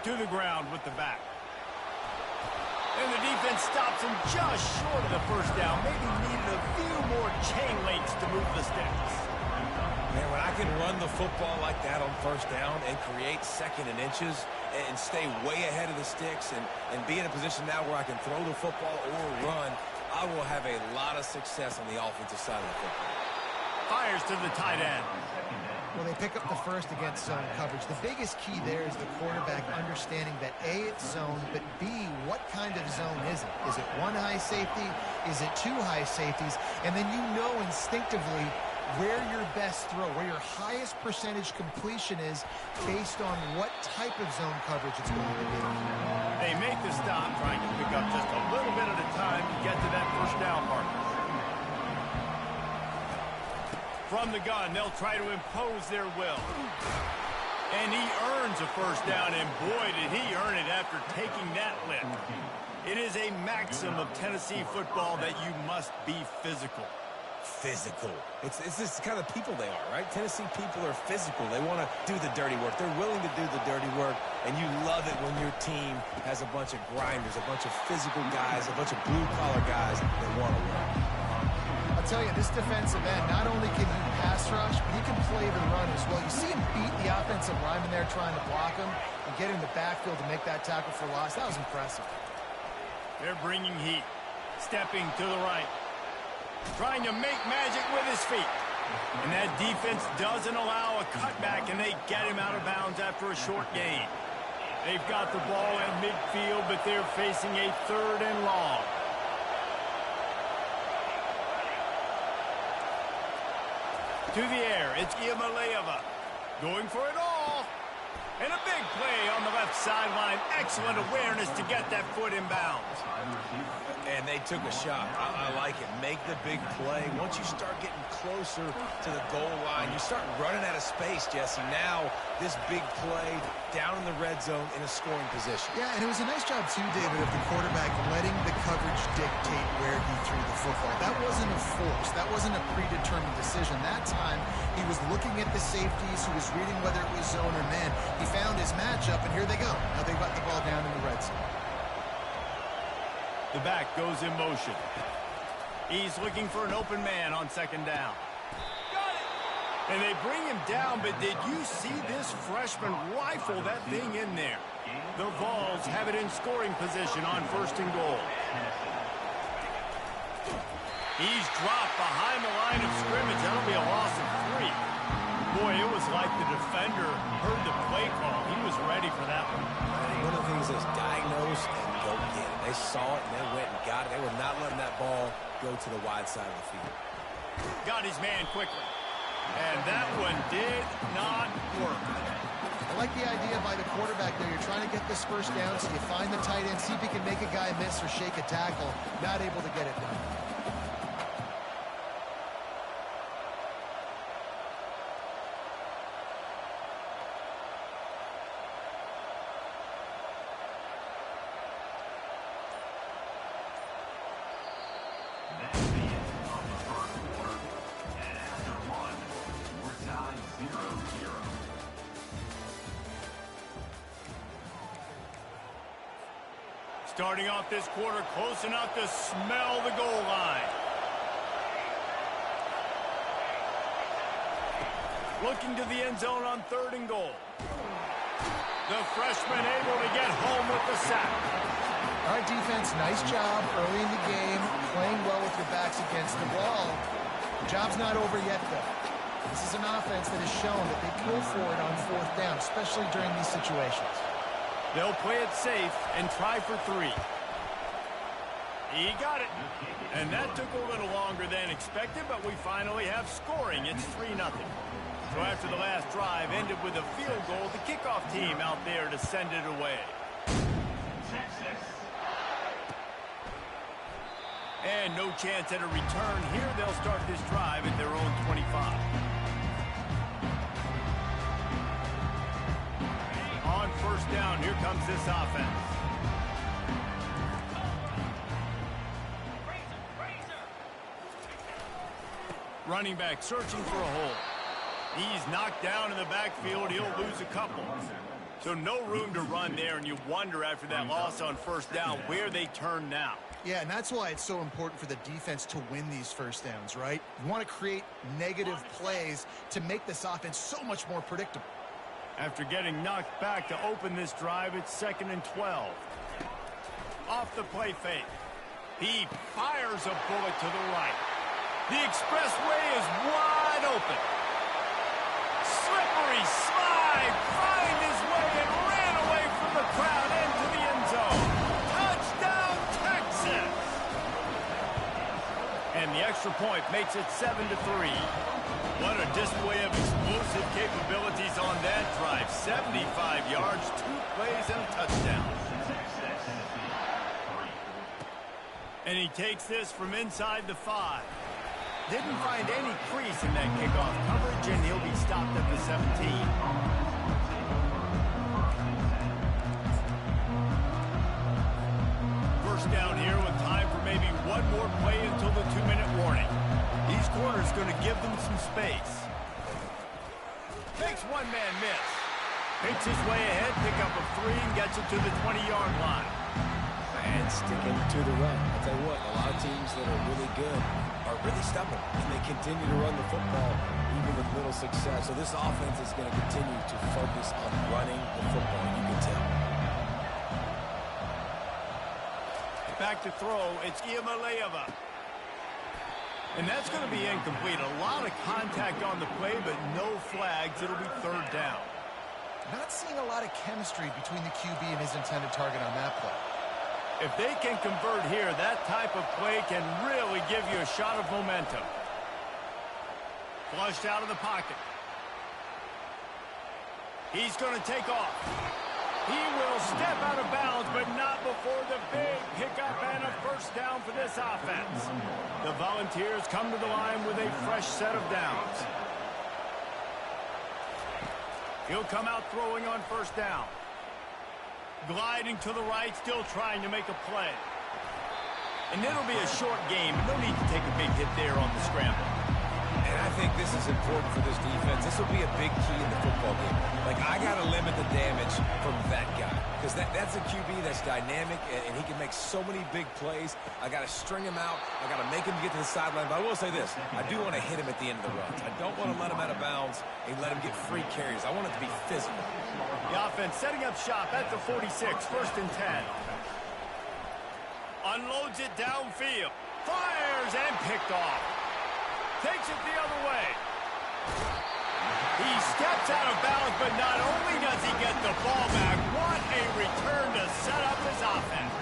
To the ground with the back. And the defense stops him just short of the first down. Maybe needed a few more chain links to move the sticks. Man, when I can run the football like that on first down and create second and inches and stay way ahead of the sticks and be in a position now where I can throw the football or run, I will have a lot of success on the offensive side of the football. Fires to the tight end. Well, they pick up the first against zone coverage. The biggest key there is the quarterback understanding that A, it's zone, but B, what kind of zone is it? Is it one high safety? Is it two high safeties? And then you know instinctively where your best throw, where your highest percentage completion is based on what type of zone coverage it's going to be. They make the stop, trying to pick up just a little bit at a time to get to that first down marker. From the gun, they'll try to impose their will. And he earns a first down, and boy, did he earn it after taking that lift. It is a maxim of Tennessee football that you must be physical. Physical. It's this kind of people they are, right? Tennessee people are physical. They want to do the dirty work. They're willing to do the dirty work, and you love it when your team has a bunch of grinders, a bunch of physical guys, a bunch of blue-collar guys that want to work. I'll tell you, this defensive end, not only can he pass rush, but he can play the run as well. You see him beat the offensive lineman there trying to block him and get in the backfield to make that tackle for loss. That was impressive. They're bringing heat. Stepping to the right. Trying to make magic with his feet. And that defense doesn't allow a cutback, and they get him out of bounds after a short gain. They've got the ball at midfield, but they're facing a third and long. To the air, it's Iamaleava going for it all. And a big play on the left sideline. Excellent awareness to get that foot in bounds. And they took a shot. I like it. Make the big play. Once you start getting closer to the goal line, you start running out of space, Jesse. Now, this big play down in the red zone in a scoring position. Yeah, and it was a nice job, too, David, of the quarterback letting the coverage dictate where he threw the football. That wasn't a force. That wasn't a predetermined decision. That time, he was looking at the safeties. He was reading whether it was zone or man. He found his matchup, and here they go. Now they've got the ball down in the red zone. The back goes in motion. He's looking for an open man on second down. And they bring him down, but did you see this freshman rifle that thing in there? The Vols have it in scoring position on first and goal. He's dropped behind the line of scrimmage. That'll be a loss of 3. Boy, it was like the defender heard the play call. He was ready for that one. One of the things is diagnose and go get it. They saw it, and they went and got got it. They were not letting that ball go to the wide side of the field. Got his man quickly. And that one did not work. I like the idea by the quarterback there. You're trying to get this first down, so you find the tight end, see if he can make a guy miss or shake a tackle. Not able to get it done. Starting off this quarter close enough to smell the goal line. Looking to the end zone on 3rd and goal. The freshman able to get home with the sack. All right, defense, nice job early in the game, playing well with your backs against the wall. The job's not over yet, though. This is an offense that has shown that they pull for it on 4th down, especially during these situations. They'll play it safe and try for 3. He got it. And that took a little longer than expected, but we finally have scoring. It's 3-0. So after the last drive ended with a field goal, the kickoff team out there to send it away. And no chance at a return here. They'll start this drive at their own 25. On 1st down, here comes this offense. Running back searching for a hole. He's knocked down in the backfield. He'll lose a couple. So no room to run there, and you wonder after that loss on 1st down where they turn now. Yeah, and that's why it's so important for the defense to win these first downs, right? You want to create negative plays to make this offense so much more predictable. After getting knocked back to open this drive, it's 2nd and 12. Off the play fake. He fires a bullet to the right. The expressway is wide open. Slippery slide, find his way and ran away from the crowd into the end zone. Touchdown, Texas! And the extra point makes it 7-3. What a display of explosive capabilities on that drive. 75 yards, 2 plays, and a touchdown. And he takes this from inside the 5. Didn't find any crease in that kickoff coverage, and he'll be stopped at the 17. First down here with time for maybe one more play until the 2-minute warning. These corners going to give them some space. Makes one-man miss. Picks his way ahead, pick up a 3, and gets it to the 20-yard line. And sticking to the run. I'll tell you what, a lot of teams that are really good are really stubborn, and they continue to run the football even with little success. So this offense is going to continue to focus on running the football, you can tell. Back to throw, it's Iamaleava. And that's going to be incomplete. A lot of contact on the play, but no flags. It'll be 3rd down. Not seeing a lot of chemistry between the QB and his intended target on that play. If they can convert here, that type of play can really give you a shot of momentum. Flushed out of the pocket. He's going to take off. He will step out of bounds, but not before the big pickup and a 1st down for this offense. The Volunteers come to the line with a fresh set of downs. He'll come out throwing on 1st down. Gliding to the right, still trying to make a play. And it'll be a short game. No need to take a big hit there on the scramble. And I think this is important for this defense. This will be a big key in the football game. Like, I got to limit the damage from that guy. Because that's a QB that's dynamic, and he can make so many big plays. I got to string him out. I got to make him get to the sideline. But I will say this. I do want to hit him at the end of the runs. I don't want to let him out of bounds and let him get free carries. I want it to be physical. The offense setting up shop at the 46, 1st and 10. Unloads it downfield. Fires and picked off. Takes it the other way. He steps out of bounds, but not only does he get the ball back, what a return to set up his offense.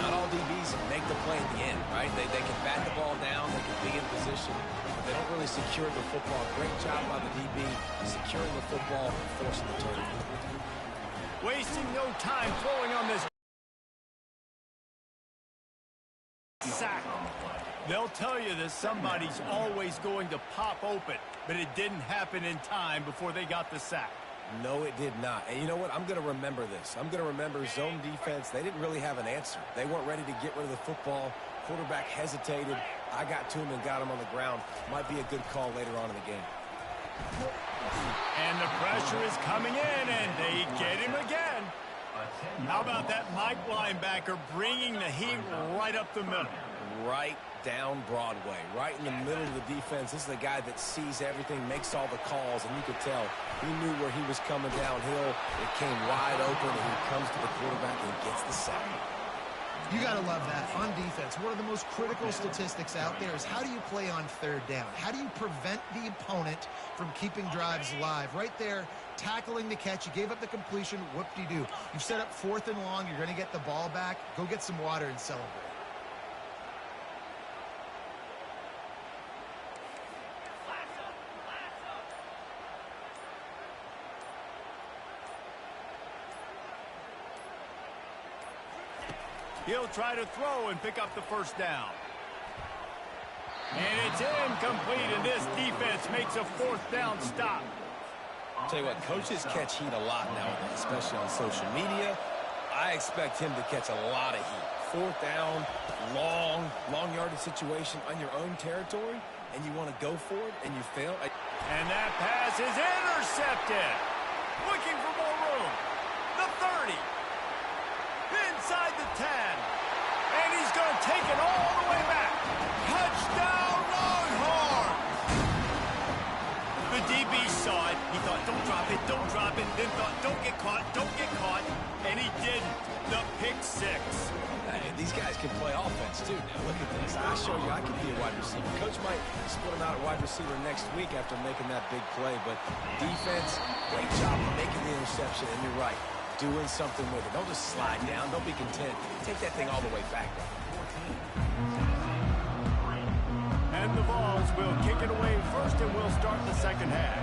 Not all DBs make the play in the end, right? They can bat the ball down, they can be in position, but they don't really secure the football. Great job by the DB securing the football and forcing the turnover. Wasting no time throwing on this sack. They'll tell you that somebody's always going to pop open, but it didn't happen in time before they got the sack. No, it did not. And you know what? I'm going to remember this. I'm going to remember zone defense. They didn't really have an answer. They weren't ready to get rid of the football. Quarterback hesitated. I got to him and got him on the ground. Might be a good call later on in the game. And the pressure is coming in, and they get him again. How about that Mike linebacker bringing the heat right up the middle? Right down Broadway, right in the middle of the defense. This is the guy that sees everything, makes all the calls, and you could tell he knew where he was coming downhill. It came wide open, and he comes to the quarterback and gets the sack. You got to love that. On defense, one of the most critical statistics out there is how do you play on third down? How do you prevent the opponent from keeping drives alive? Right there, tackling the catch. You gave up the completion. Whoop-de-doo. You've set up 4th and long. You're going to get the ball back. Go get some water and celebrate. He'll try to throw and pick up the first down. And it's incomplete, and this defense makes a 4th down stop. I'll tell you what, coaches catch heat a lot nowadays, especially on social media. I expect him to catch a lot of heat. 4th down, long yardage situation on your own territory, and you want to go for it, and you fail. And that pass is intercepted. Looking for more room. The 30. Inside the 10. And he's going to take it all the way back. Touchdown, Longhorns! The DB saw it. He thought, don't drop it, don't drop it. Then thought, don't get caught, don't get caught. And he didn't. The pick 6. Hey, these guys can play offense, too. Now, look at this. I showed you I can be a wide receiver. Coach might split him out at wide receiver next week after making that big play. But defense, great job of making the interception. And you're right. Doing something with it. Don't just slide down. Don't be content. Take that thing all the way back. And the Vols will kick it away first, and we'll start the second half.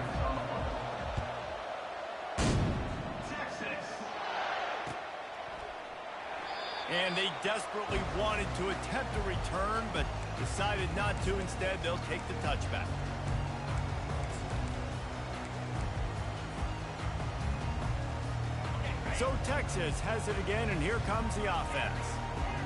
And they desperately wanted to attempt a return, but decided not to. Instead, they'll take the touchback. So Texas has it again, and here comes the offense.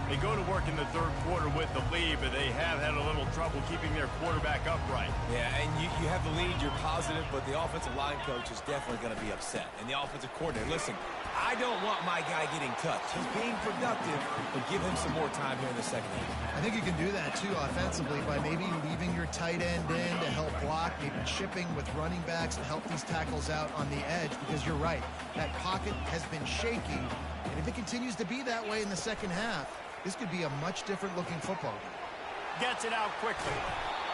They go to work in the 3rd quarter with the lead, but they have had a little trouble keeping their quarterback upright. Yeah, and you have the lead, you're positive, but the offensive line coach is definitely going to be upset. And the offensive coordinator, listen, I don't want my guy getting touched. He's being productive, but give him some more time here in the second half. I think you can do that, too, offensively, by maybe leaving your tight end in to help block, maybe chipping with running backs to help these tackles out on the edge, because you're right. That pocket has been shaky, and if it continues to be that way in the second half, this could be a much different-looking football game. Gets it out quickly.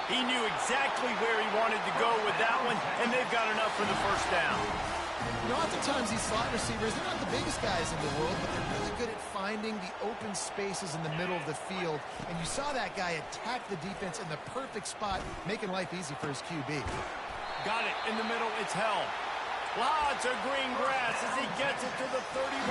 He knew exactly where he wanted to go with that one, and they've got enough for the first down. You know, oftentimes these slot receivers, they're not the biggest guys in the world, but they're really good at finding the open spaces in the middle of the field. And you saw that guy attack the defense in the perfect spot, making life easy for his QB. Got it in the middle. It's held. Lots of green grass as he gets it to the 31.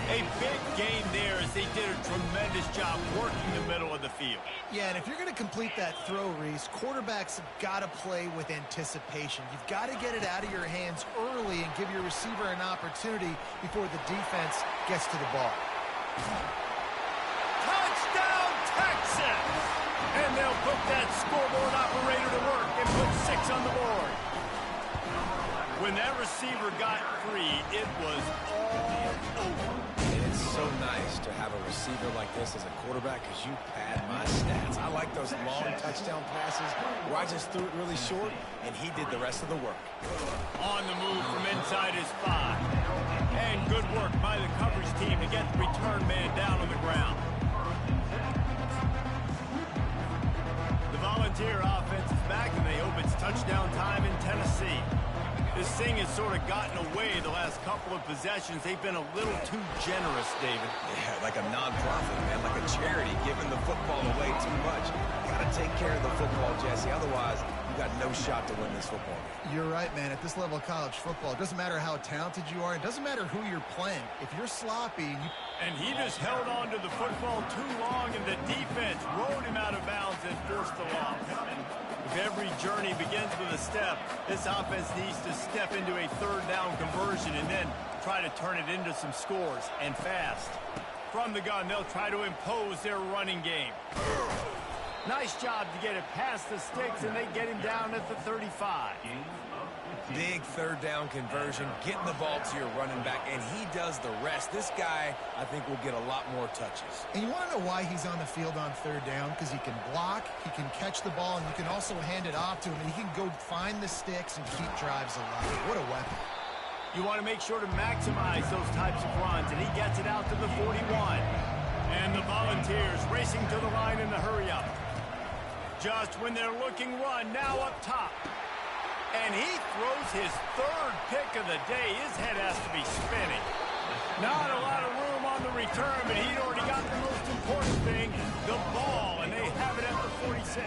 A big gain there as they did a tremendous job working the middle of the field. Yeah, and if you're going to complete that throw, Reese, quarterbacks have got to play with anticipation. You've got to get it out of your hands early and give your receiver an opportunity before the defense gets to the ball. Touchdown, Texas! And they'll put that scoreboard operator to work and put 6 on the board. When that receiver got free, it was all over. And it's so nice to have a receiver like this as a quarterback because you pad my stats. I like those long touchdown passes where I just threw it really short, and he did the rest of the work. On the move from inside his 5. And good work by the coverage team to get the return man down on the ground. The Volunteer offense is back, and they hope it's touchdown time in Tennessee. This thing has sort of gotten away the last couple of possessions. They've been a little too generous, David. Yeah, like a nonprofit, man, like a charity, giving the football away too much. Got to take care of the football, Jesse. Otherwise, you got no shot to win this football game. You're right, man. At this level of college football, it doesn't matter how talented you are. It doesn't matter who you're playing. If you're sloppy, And he just held on to the football too long, and the defense rode him out of bounds and forced the loss. If every journey begins with a step, this offense needs to step into a third down conversion and then try to turn it into some scores, and fast. From the gun, they'll try to impose their running game. Nice job to get it past the sticks, and they get him down at the 35. Big third down conversion, getting the ball to your running back, and he does the rest. This guy, I think, will get a lot more touches. And you want to know why he's on the field on third down? Because he can block, he can catch the ball, and you can also hand it off to him, and he can go find the sticks and keep drives alive. What a weapon. You want to make sure to maximize those types of runs, and he gets it out to the 41. And the Volunteers racing to the line in the hurry-up. Just when they're looking run, now up top. And he throws his third pick of the day. His head has to be spinning. Not a lot of room on the return, but he'd already got the most important thing, the ball, and they have it at the 46.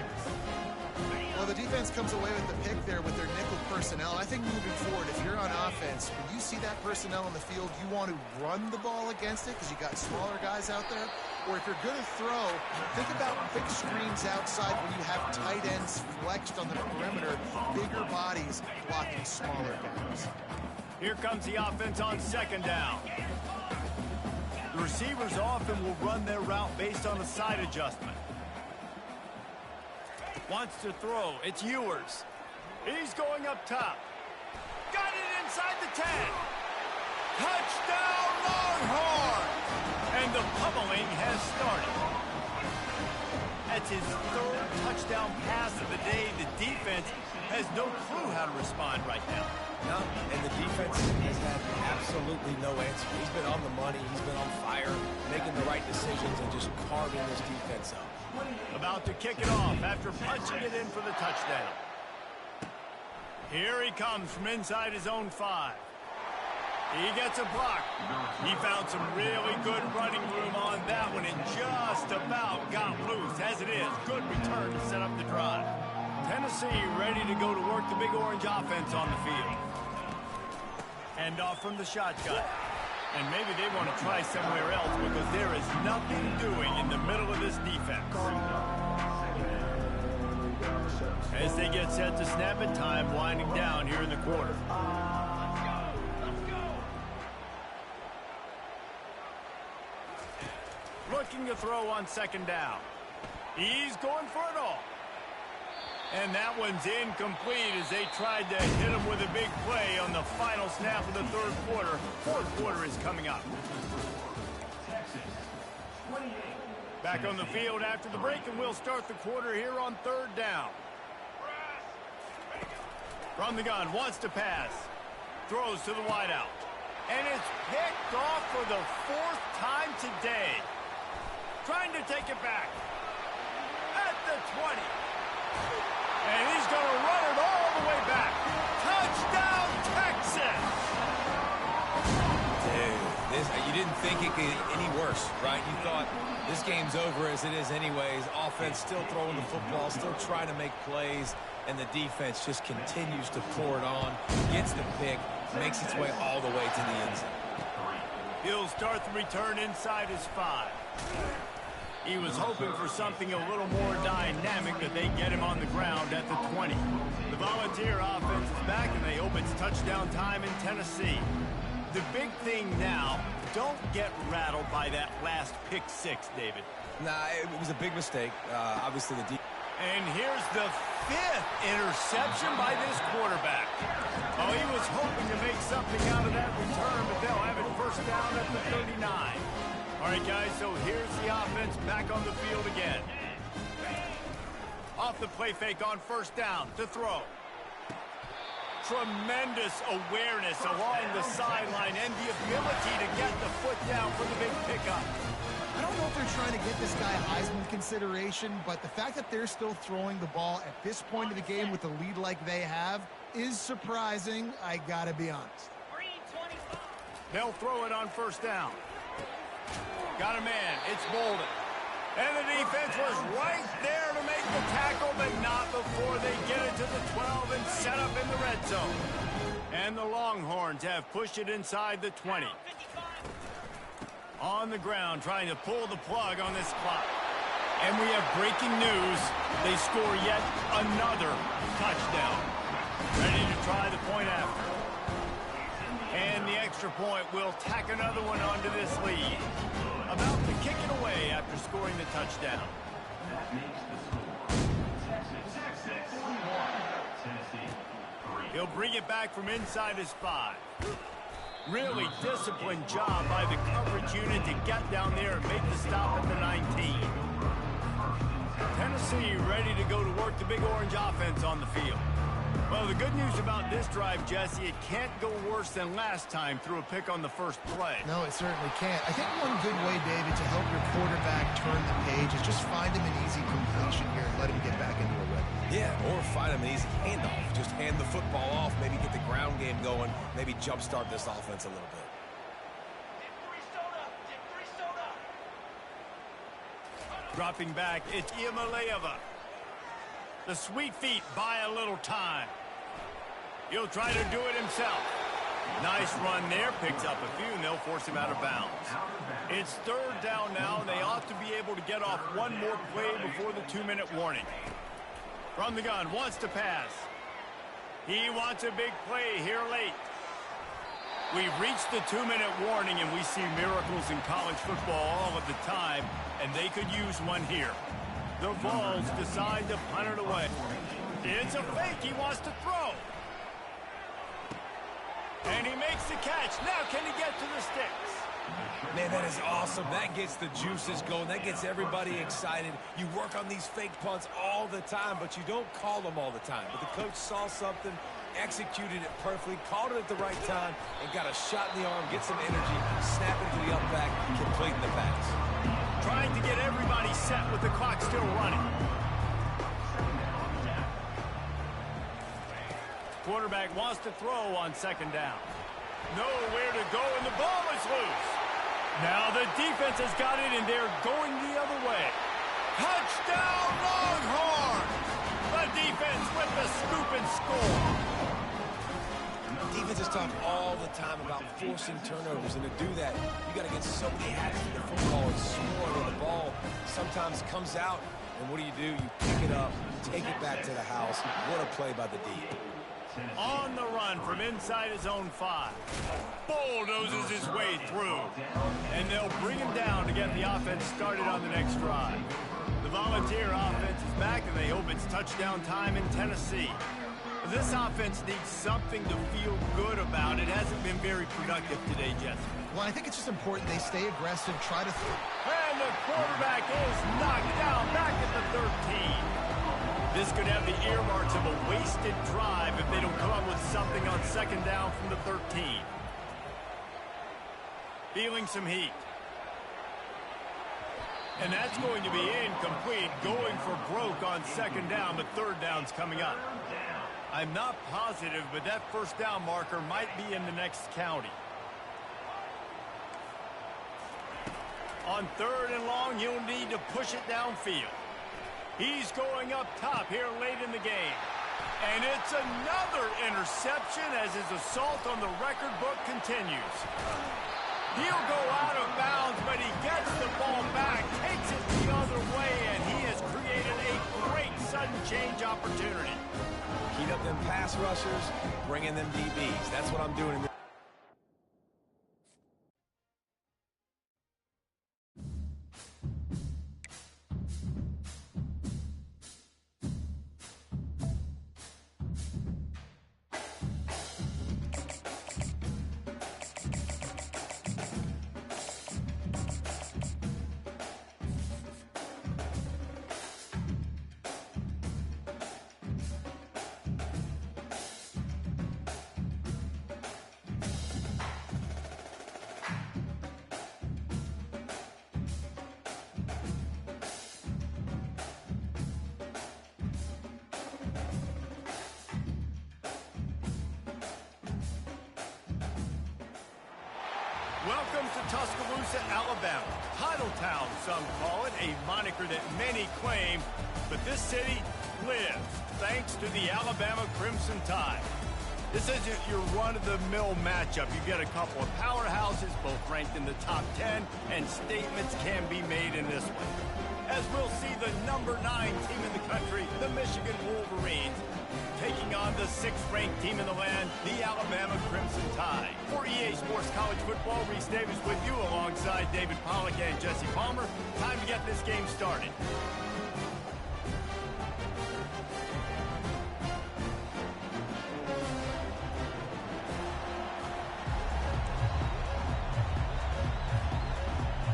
Well, the defense comes away with the pick there with their nickel personnel. I think moving forward, if you're on offense, when you see that personnel on the field, you want to run the ball against it because you got smaller guys out there. Or if you're going to throw, think about quick screens outside when you have tight ends flexed on the perimeter, bigger bodies blocking smaller guys. Here comes the offense on second down. The receivers often will run their route based on a side adjustment. Wants to throw. It's Ewers. He's going up top. Got it inside the 10. Touchdown, Longhorn! And the pummeling has started. That's his third touchdown pass of the day. The defense has no clue how to respond right now. No, and the defense has had absolutely no answer. He's been on the money. He's been on fire, making the right decisions and just carving this defense up. About to kick it off after punching it in for the touchdown. Here he comes from inside his own 5. He gets a block. He found some really good running room on that one and just about got loose. As it is, good return to set up the drive. Tennessee ready to go to work the Big Orange offense on the field. Hand off from the shotgun. And maybe they want to try somewhere else because there is nothing doing in the middle of this defense. As they get set to snap it, time winding down here in the quarter. Looking to throw on second down. He's going for it all. And that one's incomplete as they tried to hit him with a big play on the final snap of the third quarter. Fourth quarter is coming up. Back on the field after the break, and we'll start the quarter here on third down. From the gun, wants to pass. Throws to the wideout. And it's picked off for the 4th time today. Trying to take it back. At the 20. And he's going to run it all the way back. Touchdown, Texas! Dude, you didn't think it could get any worse, right? You thought this game's over as it is anyways. Offense still throwing the football, still trying to make plays, and the defense just continues to pour it on, gets the pick, makes its way all the way to the end zone. He'll start the return inside his 5. He was hoping for something a little more dynamic, but they get him on the ground at the 20. The Volunteer offense is back, and they hope it's touchdown time in Tennessee. The big thing now, don't get rattled by that last pick 6, David. Nah, it was a big mistake. Obviously, the And here's the 5th interception by this quarterback. Oh, he was hoping to make something out of that return, but they'll have it first down at the 39. All right, guys, so here's the offense back on the field again. Off the play fake on first down to throw. Tremendous awareness along the sideline and the ability to get the foot down for the big pickup. I don't know if they're trying to get this guy Heisman consideration, but the fact that they're still throwing the ball at this point of the game with a lead like they have, is surprising, I gotta be honest. They'll throw it on first down. Got a man. It's Bolden. And the defense was right there to make the tackle, but not before they get it to the 12 and set up in the red zone. And the Longhorns have pushed it inside the 20. On the ground, trying to pull the plug on this clock. And we have breaking news. They score yet another touchdown. Ready to try the point after. And the extra point will tack another one onto this lead. About to kick it away after scoring the touchdown. He'll bring it back from inside his 5. Really disciplined job by the coverage unit to get down there and make the stop at the 19. Tennessee ready to go to work the Big Orange offense on the field. Well, the good news about this drive, Jesse, it can't go worse than last time through a pick on the first play. No, it certainly can't. I think one good way, David, to help your quarterback turn the page is just find him an easy completion here and let him get back into a rhythm. Yeah, or find him an easy handoff. Just hand the football off, maybe get the ground game going, maybe jumpstart this offense a little bit. Dropping back, it's Iamaleava. The sweet feet buy a little time. He'll try to do it himself. Nice run there, picks up a few, and they'll force him out of bounds. It's third down now, and they ought to be able to get off one more play before the 2-minute warning. From the gun, wants to pass. He wants a big play here late. We've reached the 2-minute warning, and we see miracles in college football all of the time, and they could use one here. The Vols decide to punt it away. It's a fake. He wants to throw. And he makes the catch. Now can he get to the sticks? Man, that is awesome. That gets the juices going. That gets everybody excited. You work on these fake punts all the time, but you don't call them all the time. But the coach saw something, executed it perfectly, called it at the right time, and got a shot in the arm, get some energy, snap into the up back, completing the pass. Trying to get everybody set with the clock still running. Quarterback wants to throw on second down. Nowhere to go, and the ball is loose. Now the defense has got it, and they're going the other way. Touchdown, Longhorns! The defense with the scoop and score. Defenses talk all the time about forcing turnovers, and to do that, you got to get so many hats to the football and score when the ball sometimes comes out. And what do? You pick it up, take it back to the house. What a play by the D. On the run from inside his own 5. Bulldozes his way through. And they'll bring him down to get the offense started on the next drive. The Volunteer offense is back, and they hope it's touchdown time in Tennessee. This offense needs something to feel good about. It hasn't been very productive today, Jesse. Well, I think it's just important they stay aggressive, try to And the quarterback is knocked down back at the 13. This could have the earmarks of a wasted drive if they don't come up with something on second down from the 13. Feeling some heat. And that's going to be incomplete, going for broke on second down, but third down's coming up. I'm not positive, but that first down marker might be in the next county. On third and long, he'll need to push it downfield. He's going up top here late in the game. And it's another interception as his assault on the record book continues. He'll go out of bounds, but he gets the ball back, takes it the other way, and he has created a great sudden change opportunity. Heat up them pass rushers, bring in them DBs. That's what I'm doing in this. Welcome to Tuscaloosa, Alabama. Titletown, some call it, a moniker that many claim, but this city lives thanks to the Alabama Crimson Tide. This isn't your run-of-the-mill matchup. You get a couple of powerhouses, both ranked in the top 10, and statements can be made in this one. As we'll see the number 9 team in the country, the Michigan Wolverines, taking on the 6th-ranked team in the land, the Alabama Crimson Tide. For EA Sports College Football, Reese Davis with you alongside David Pollack and Jesse Palmer. Time to get this game started.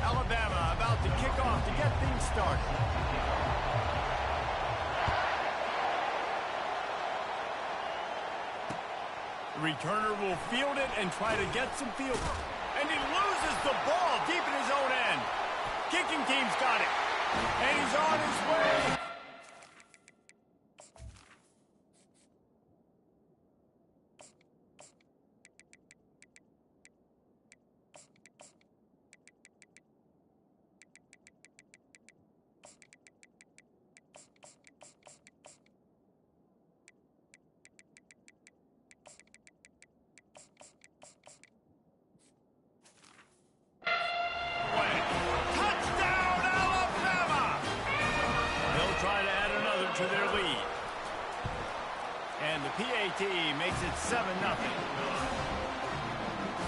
Alabama about to kick off to get things started. The returner will field it and try to get some field. And he loses the ball deep in his own end. Kicking team's got it. And he's on his way. To their lead. And the PAT makes it 7-0.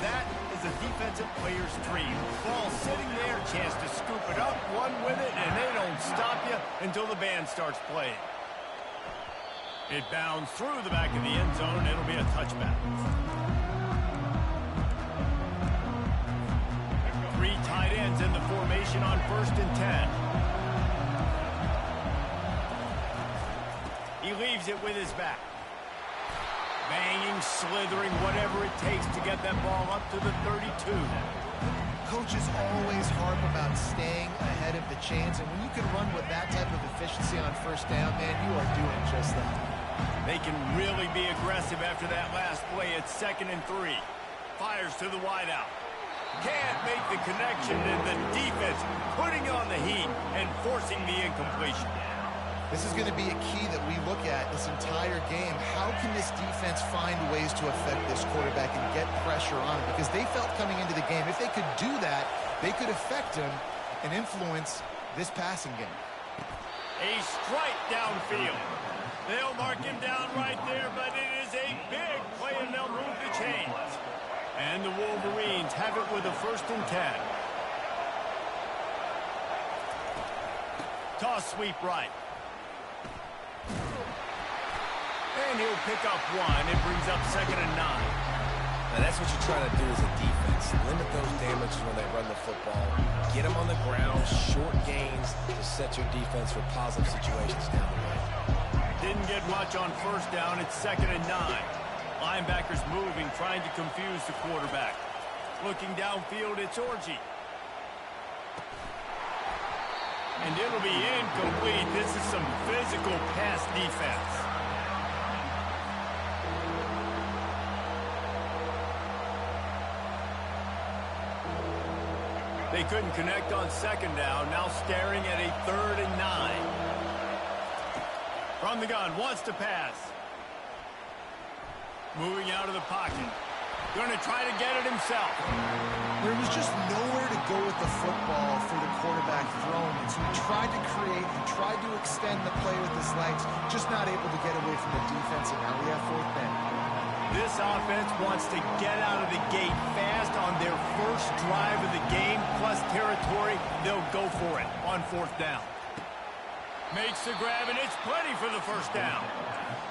That is a defensive player's dream. Ball sitting there, chance to scoop it up, run with it, and they don't stop you until the band starts playing. It bounds through the back of the end zone, and it'll be a touchback. 3 tight ends in the formation on 1st and 10. He leaves it with his back. Banging, slithering, whatever it takes to get that ball up to the 32. Coaches always harp about staying ahead of the chains, and when you can run with that type of efficiency on 1st down, man, you are doing just that. They can really be aggressive after that last play. It's 2nd and 3. Fires to the wideout. Can't make the connection, and the defense putting on the heat and forcing the incompletion. This is going to be a key that we look at this entire game. How can this defense find ways to affect this quarterback and get pressure on him? Because they felt coming into the game, if they could do that, they could affect him and influence this passing game. A strike downfield. They'll mark him down right there, but it is a big play, and they'll move the chains. And the Wolverines have it with a 1st and 10. Toss sweep right. And he'll pick up 1. It brings up 2nd and 9. Now that's what you try to do as a defense. Limit those damages when they run the football. Get them on the ground, short gains to set your defense for positive situations down the road. Didn't get much on 1st down. It's 2nd and 9. Linebackers moving, trying to confuse the quarterback. Looking downfield, it's Orji. And it'll be incomplete. This is some physical pass defense. They couldn't connect on 2nd down. Now staring at a 3rd and 9. From the gun, wants to pass. Moving out of the pocket. Going to try to get it himself. There was just nowhere to go with the football for the quarterback throwing it. So he tried to create, he tried to extend the play with his legs, just not able to get away from the defense, and now we have 4th down. This offense wants to get out of the gate fast on their first drive of the game, plus territory. They'll go for it on 4th down. Makes the grab, and it's plenty for the 1st down.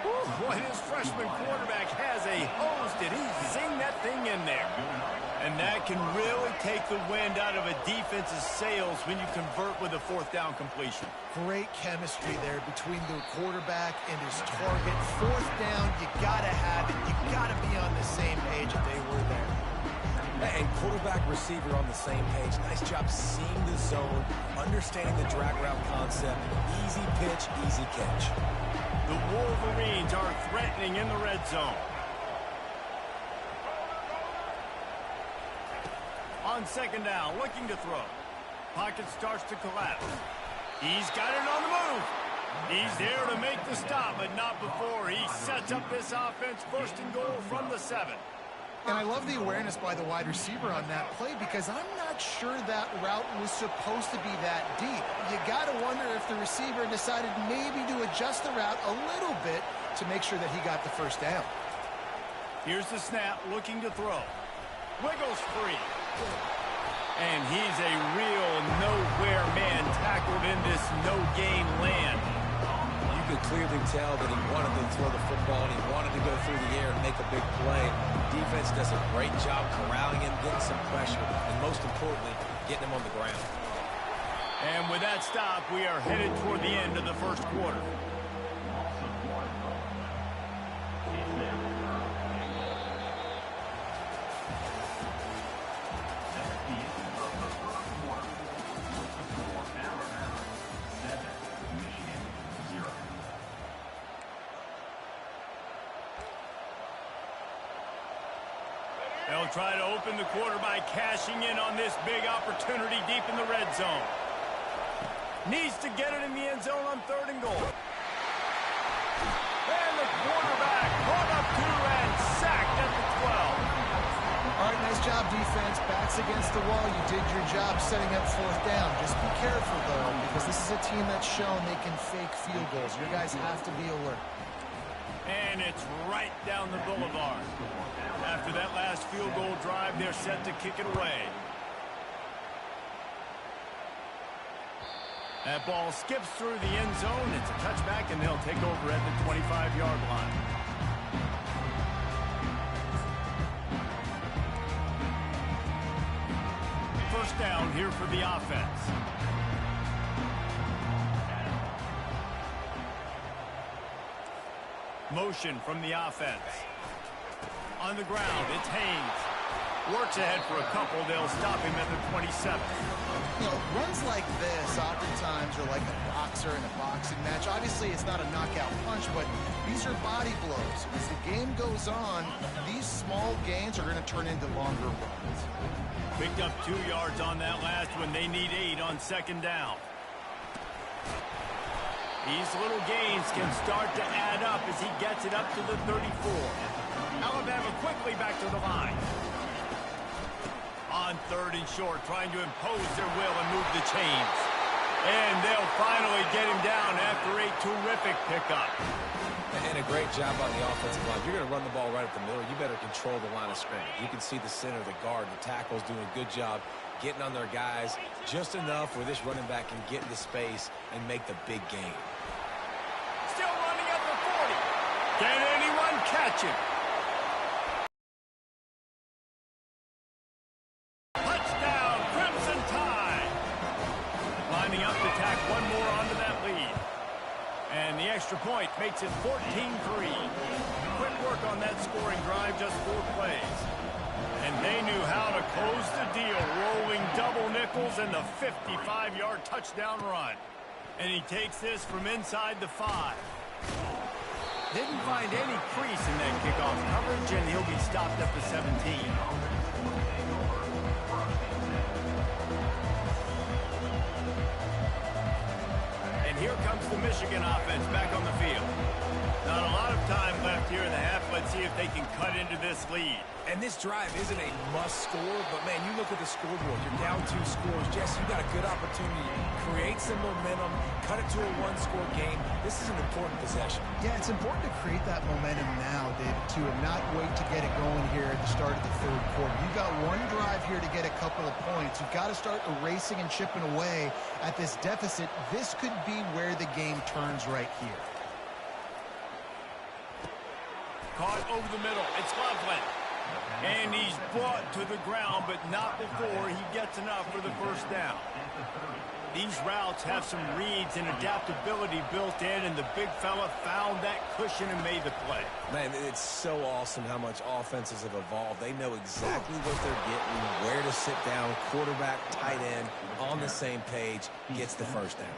Whew, boy, this freshman quarterback has a hose. Did he zing that thing in there? And that can really take the wind out of a defense's sails when you convert with a 4th down completion. Great chemistry there between the quarterback and his target. 4th down, you got to have it. You got to be on the same page if they were there. And quarterback, receiver on the same page. Nice job seeing the zone, understanding the drag route concept. Easy pitch, easy catch. The Wolverines are threatening in the red zone. On second down, looking to throw. Pocket starts to collapse. He's got it on the move. He's there to make the stop, but not before he sets up this offense first and goal from the 7. And I love the awareness by the wide receiver on that play because I'm not sure that route was supposed to be that deep. You got to wonder if the receiver decided maybe to adjust the route a little bit to make sure that he got the first down. Here's the snap, looking to throw. Wiggles free. And he's a real nowhere man tackled in this no-gain land. You could clearly tell that he wanted to throw the football and he wanted to go through the air and make a big play. Defense does a great job corralling him, getting some pressure, and most importantly, getting him on the ground. And with that stop, we are headed toward the end of the first quarter. They'll try to open the quarter by cashing in on this big opportunity deep in the red zone. Needs to get it in the end zone on 3rd and goal. And the quarterback brought up 2 and sacked at the 12. All right, nice job, defense. Backs against the wall. You did your job setting up 4th down. Just be careful, though, because this is a team that's shown they can fake field goals. Your guys have to be alert. And it's right down the boulevard. After that last field goal drive, they're set to kick it away. That ball skips through the end zone. It's a touchback, and they'll take over at the 25-yard line. First down here for the offense. Motion from the offense. On the ground, it's Haynes. Works ahead for a couple. They'll stop him at the 27. You know, runs like this oftentimes are like a boxer in a boxing match. Obviously, it's not a knockout punch, but these are body blows. As the game goes on, these small gains are going to turn into longer runs. Picked up 2 yards on that last one. They need 8 on second down. These little gains can start to add up as he gets it up to the 34. Alabama quickly back to the line. On 3rd and short, trying to impose their will and move the chains. And they'll finally get him down after a terrific pickup. And a great job on the offensive line. If you're going to run the ball right up the middle, you better control the line of scrimmage. You can see the center, the guard, the tackles doing a good job getting on their guys just enough where this running back can get into space and make the big game. Still running at the 40. Can anyone catch him? Touchdown, Crimson Tide. Lining up to tack one more onto that lead. And the extra point makes it 14-3. Quick work on that scoring drive, just 4 plays. And they knew how to close the deal, rolling double nickels and the 55-yard touchdown run. And he takes this from inside the 5. Didn't find any crease in that kickoff coverage, and he'll be stopped at the 17. And here comes the Michigan offense back on the field. Not a lot of time left here in the half. Let's see if they can cut into this lead. And this drive isn't a must score, but, man, you look at the scoreboard. You're down 2 scores. Jesse, you got a good opportunity. Create some momentum. Cut it to a 1-score game. This is an important possession. Yeah, it's important to create that momentum now, David, too, and not wait to get it going here at the start of the 3rd quarter. You've got one drive here to get a couple of points. You've got to start erasing and chipping away at this deficit. This could be where the game turns right here. Caught over the middle. It's Loveland. And he's brought to the ground, but not before he gets enough for the first down. These routes have some reads and adaptability built in, and the big fella found that cushion and made the play. Man, it's so awesome how much offenses have evolved. They know exactly what they're getting, where to sit down, quarterback, tight end, on the same page, gets the first down.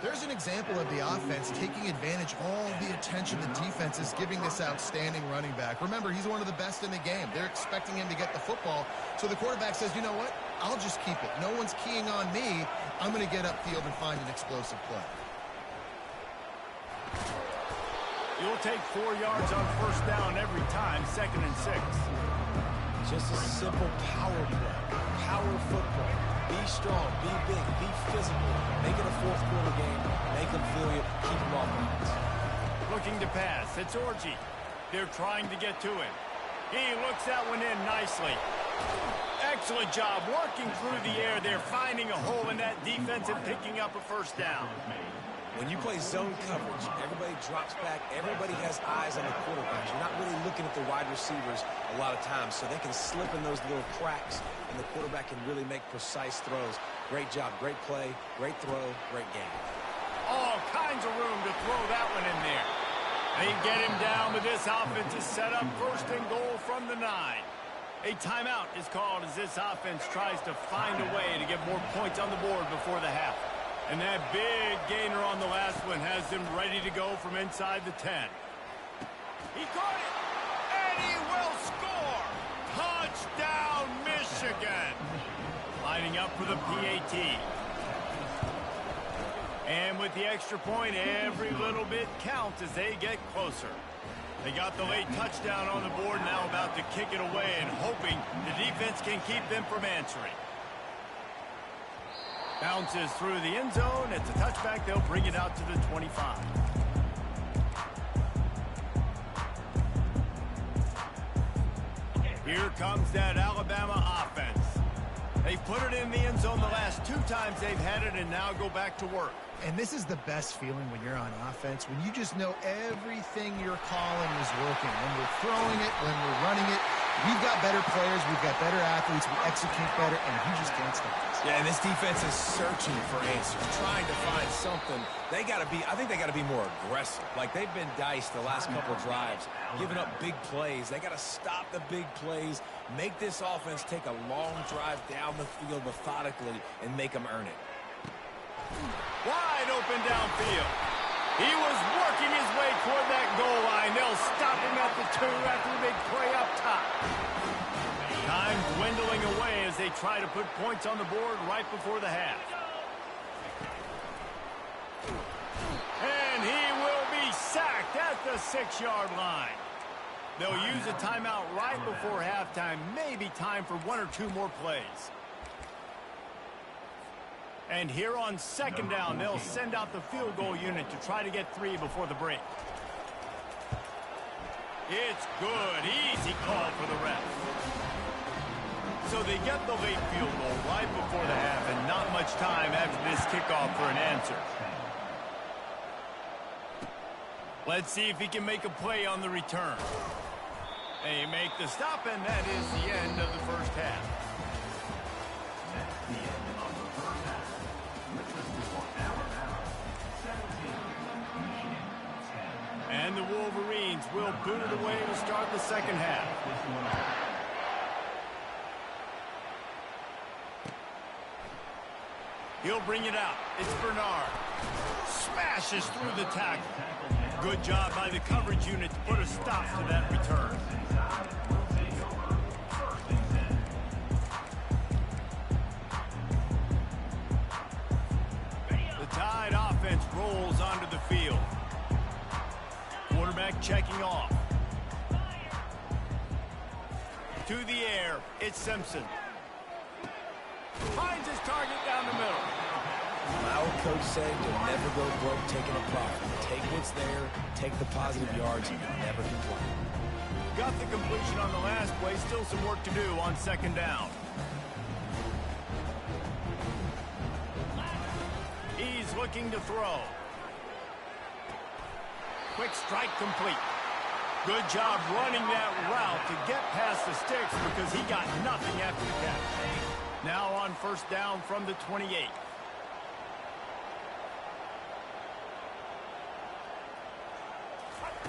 There's an example of the offense taking advantage of all the attention the defense is giving this outstanding running back. Remember, he's one of the best in the game. They're expecting him to get the football. So the quarterback says, you know what? I'll just keep it. No one's keying on me. I'm going to get upfield and find an explosive play. You'll take 4 yards on first down every time, 2nd and 6. Just a simple power play. Power football. Be strong, be big, be physical. Make it a fourth quarter game. Make them feel you. Keep them off balance. Looking to pass. It's Orji. They're trying to get to him. He looks that one in nicely. Excellent job working through the air there, finding a hole in that defense and picking up a first down. When you play zone coverage, everybody drops back. Everybody has eyes on the quarterback. You're not really looking at the wide receivers a lot of times, so they can slip in those little cracks, and the quarterback can really make precise throws. Great job, great play, great throw, great game. All kinds of room to throw that one in there. They get him down, but this offense is set up 1st and goal from the 9. A timeout is called as this offense tries to find a way to get more points on the board before the half. And that big gainer on the last one has them ready to go from inside the 10. He caught it, and he will score! Touchdown, Michigan! Lining up for the PAT. And with the extra point, every little bit counts as they get closer. They got the late touchdown on the board, now about to kick it away and hoping the defense can keep them from answering. Bounces through the end zone. It's a touchback. They'll bring it out to the 25. Here comes that Alabama offense. They've put it in the end zone the last 2 times they've had it and now go back to work. And this is the best feeling when you're on offense, when you just know everything you're calling is working. When we're throwing it, when we're running it, we've got better players, we've got better athletes, we execute better, and you just can't stop us. Yeah, and this defense is searching for answers, trying to find something. I think they got to be more aggressive. Like, they've been diced the last couple drives, giving up big plays. They got to stop the big plays, make this offense take a long drive down the field methodically, and make them earn it. Wide open downfield. He was working his way toward that goal line. They'll stop him at the 2 after the big play up top. Time dwindling away as they try to put points on the board right before the half. And he will be sacked at the 6-yard line. They'll use a timeout right before halftime. Maybe time for 1 or 2 more plays. And here on 2nd down, they'll send out the field goal unit to try to get 3 before the break. It's good. Easy call for the ref. So they get the late field goal right before the half, and not much time after this kickoff for an answer. Let's see if he can make a play on the return. They make the stop, and that is the end of the first half. And the Wolverines will boot it away to start the second half. He'll bring it out. It's Bernard. Smashes through the tackle. Good job by the coverage unit to put a stop to that return. The Tide offense rolls onto the field. Quarterback checking off. To the air, it's Simpson. Finds his target down the middle. My old coach said you'll never go broke taking a profit. Take what's there, take the positive yards, and never complain. Got the completion on the last play. Still some work to do on 2nd down. He's looking to throw. Quick strike complete. Good job running that route to get past the sticks because he got nothing after the catch. Now on 1st down from the 28.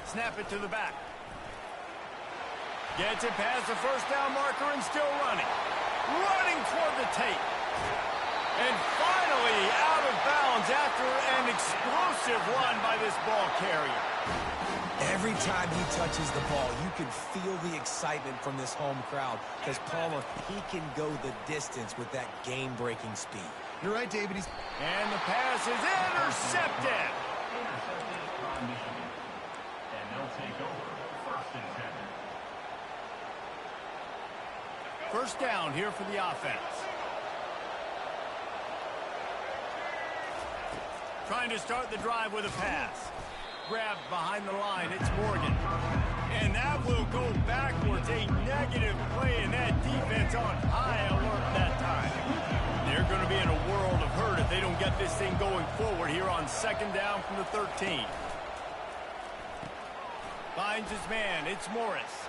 Snap it to the back. Gets it past the 1st down marker and still running. Running toward the tape. And finally out of bounds after an explosive run by this ball carrier. Every time he touches the ball, you can feel the excitement from this home crowd because Palmer, he can go the distance with that game-breaking speed. You're right, David. And the pass is intercepted. And they'll take over 1st and 10. First down here for the offense. Trying to start the drive with a pass. Grabbed behind the line, it's Morgan. And that will go backwards. A negative play, and that defense on high alert that time. They're going to be in a world of hurt if they don't get this thing going forward here on 2nd down from the 13. Finds his man, it's Morris.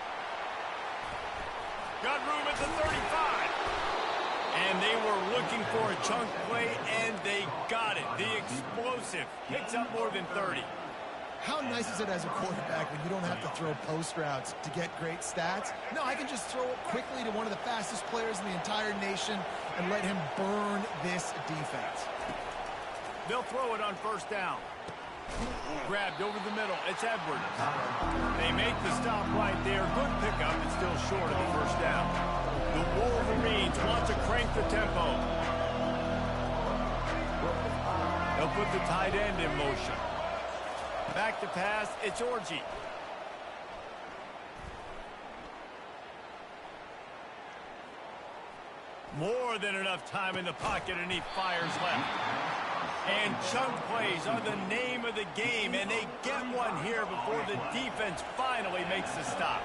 Got room at the 35. And they were looking for a chunk play, and they got it. The explosive picks up more than 30. How nice is it as a quarterback when you don't have to throw post routes to get great stats? No, I can just throw it quickly to one of the fastest players in the entire nation and let him burn this defense. They'll throw it on 1st down. Grabbed over the middle. It's Edwards. They make the stop right there. Good pickup. It's still short of the 1st down. The Wolverines want to crank the tempo. They'll put the tight end in motion. Back to pass, it's Orji. More than enough time in the pocket, and he fires left. And chunk plays are the name of the game, and they get one here before the defense finally makes the stop.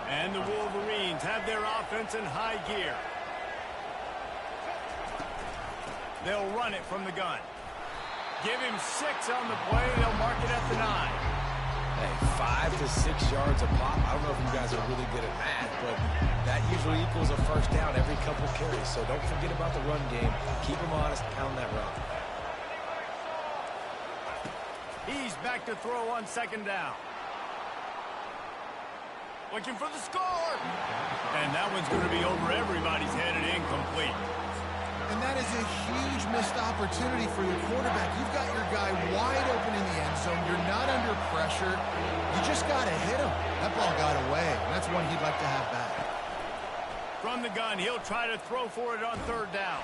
And the Wolverines have their offense in high gear. They'll run it from the gun. Give him 6 on the play. They'll mark it at the 9. Hey, 5 to 6 yards a pop. I don't know if you guys are really good at math, but that usually equals a 1st down every couple carries. So don't forget about the run game. Keep them honest. Pound that run. He's back to throw on 2nd down. Looking for the score. And that one's going to be over everybody's head and incomplete. And that is a huge missed opportunity for your quarterback. You've got your guy wide open in the end zone. You're not under pressure. You just got to hit him. That ball got away, and that's one he'd like to have back. From the gun, he'll try to throw for it on 3rd down.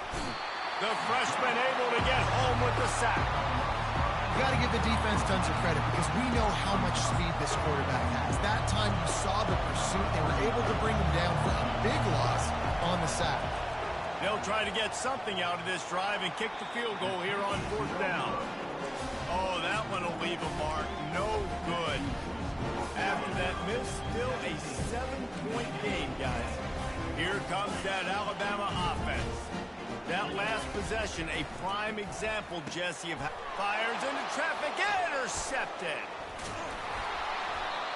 The freshman able to get home with the sack. You got to give the defense tons of credit because we know how much speed this quarterback has. That time you saw the pursuit. They were able to bring him down for a big loss on the sack. They'll try to get something out of this drive and kick the field goal here on 4th down. Oh, that one will leave a mark. No good. After that miss, still a 7-point game, guys. Here comes that Alabama offense. That last possession, a prime example, Jesse, of how fires into traffic, intercepted.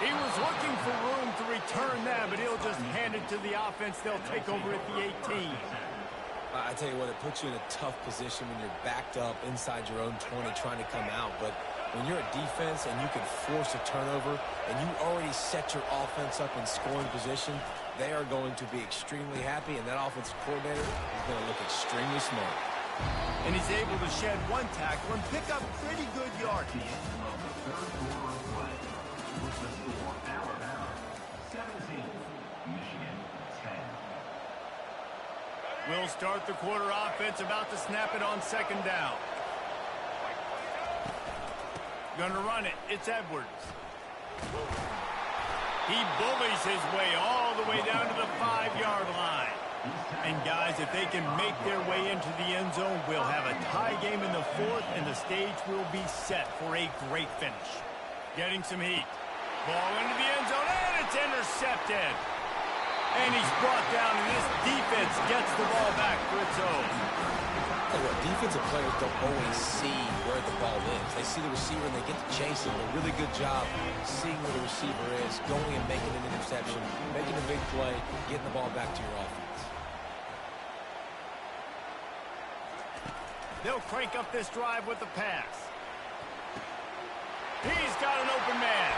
He was looking for room to return that, but he'll just hand it to the offense. They'll take over at the 18. I tell you what, it puts you in a tough position when you're backed up inside your own 20 trying to come out. But when you're a defense and you can force a turnover and you already set your offense up in scoring position, they are going to be extremely happy, and that offensive coordinator is going to look extremely smart. And he's able to shed 1 tackle and pick up pretty good yardage. We'll start the quarter offense, about to snap it on 2nd down. Gonna run it. It's Edwards. He bullies his way all the way down to the 5-yard line. And guys, if they can make their way into the end zone, we'll have a tie game in the 4th, and the stage will be set for a great finish. Getting some heat. Ball into the end zone, and it's intercepted. And he's brought down, and this defense gets the ball back for its own. Tell you what, defensive players don't always see where the ball is. They see the receiver and they get to chase him. A really good job seeing where the receiver is, going and making an interception, making a big play, getting the ball back to your offense. They'll crank up this drive with the pass. He's got an open man.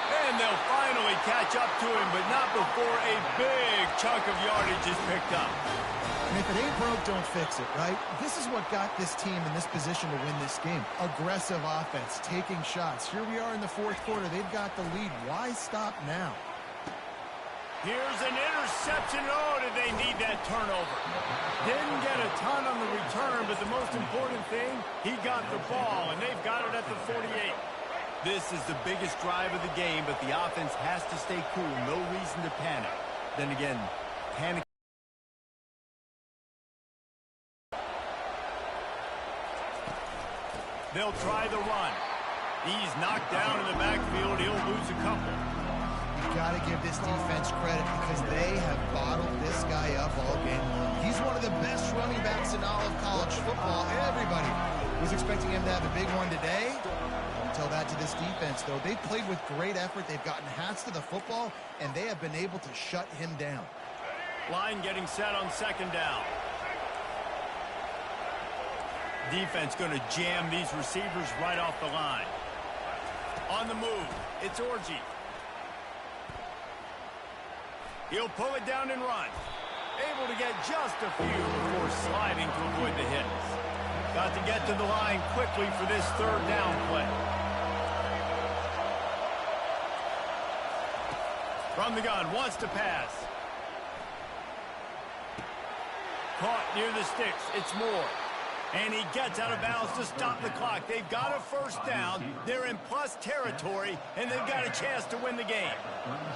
And they'll finally catch up to him, but not before a big chunk of yardage is picked up. And if it ain't broke, don't fix it, right? This is what got this team in this position to win this game. Aggressive offense, taking shots. Here we are in the fourth quarter. They've got the lead. Why stop now? Here's an interception. Oh, did they need that turnover? Didn't get a ton on the return, but the most important thing, he got the ball, and they've got it at the 48. This is the biggest drive of the game, but the offense has to stay cool. No reason to panic. Then again, panic. They'll try the run. He's knocked down in the backfield. He'll lose a couple. You've got to give this defense credit because they have bottled this guy up all game long. He's one of the best running backs in all of college football. Everybody was expecting him to have a big one today. Don't tell that to this defense, though. They've played with great effort. They've gotten hats to the football, and they have been able to shut him down. Line getting set on second down. Defense going to jam these receivers right off the line. On the move, it's Orji. He'll pull it down and run. Able to get just a few before sliding to avoid the hits. Got to get to the line quickly for this third down play. From the gun, wants to pass. Caught near the sticks. It's Moore. And he gets out of bounds to stop the clock. They've got a first down. They're in plus territory, and they've got a chance to win the game.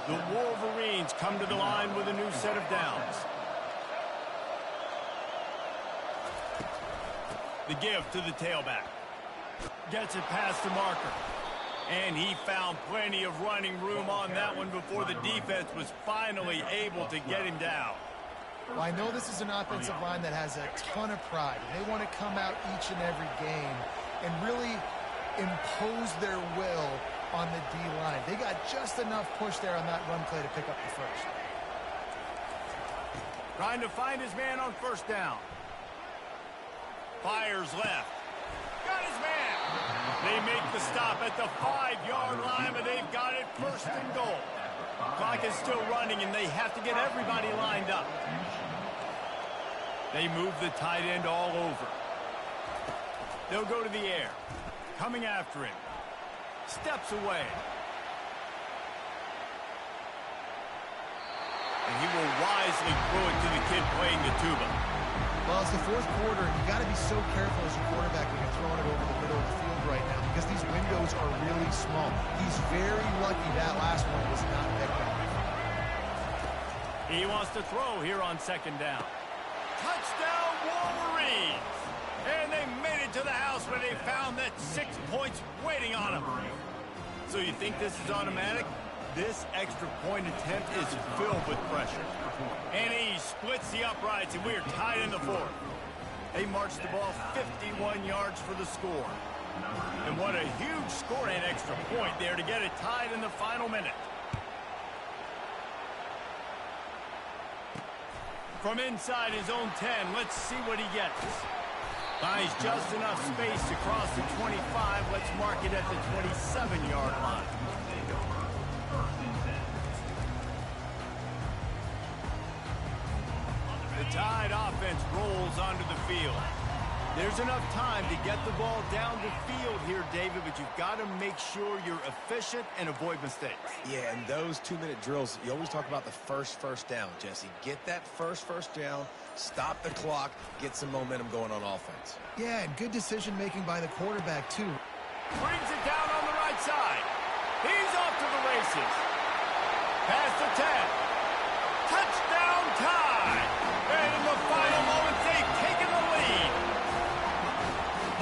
The Wolverines come to the line with a new set of downs. The give to the tailback. Gets it past the marker. And he found plenty of running room on that one before the defense was finally able to get him down. Well, I know this is an offensive line that has a ton of pride. They want to come out each and every game and really impose their will on the D-line. They got just enough push there on that run play to pick up the first. Trying to find his man on first down. Fires left. Got his man. They make the stop at the 5-yard line, but they've got it first and goal. Clock is still running, and they have to get everybody lined up. They move the tight end all over. They'll go to the air. Coming after him. Steps away. And he will wisely throw it to the kid playing the tuba. Well, it's the fourth quarter, and you got to be so careful as a quarterback when you're throwing it over the middle of the field right now because these windows are really small. He's very lucky that last one was not picked up. He wants to throw here on second down. Touchdown, Wolverines! And they made it to the house where they found that 6 points waiting on them. So you think this is automatic? This extra point attempt is filled with pressure. And he splits the uprights, and we are tied in the fourth. They marched the ball 51 yards for the score. And what a huge score and extra point there to get it tied in the final minute. From inside his own 10, let's see what he gets. Buys just enough space to cross the 25. Let's mark it at the 27-yard line. The Tide offense rolls onto the field. There's enough time to get the ball down the field here, David, but you've got to make sure you're efficient and avoid mistakes. Yeah, and those 2-minute drills, you always talk about the first down, Jesse. Get that first down, stop the clock, get some momentum going on offense. Yeah, and good decision-making by the quarterback, too. Brings it down on the right side. He's off to the races. Past the 10. Touchdown Tide. And in the final moments, they've taken the lead.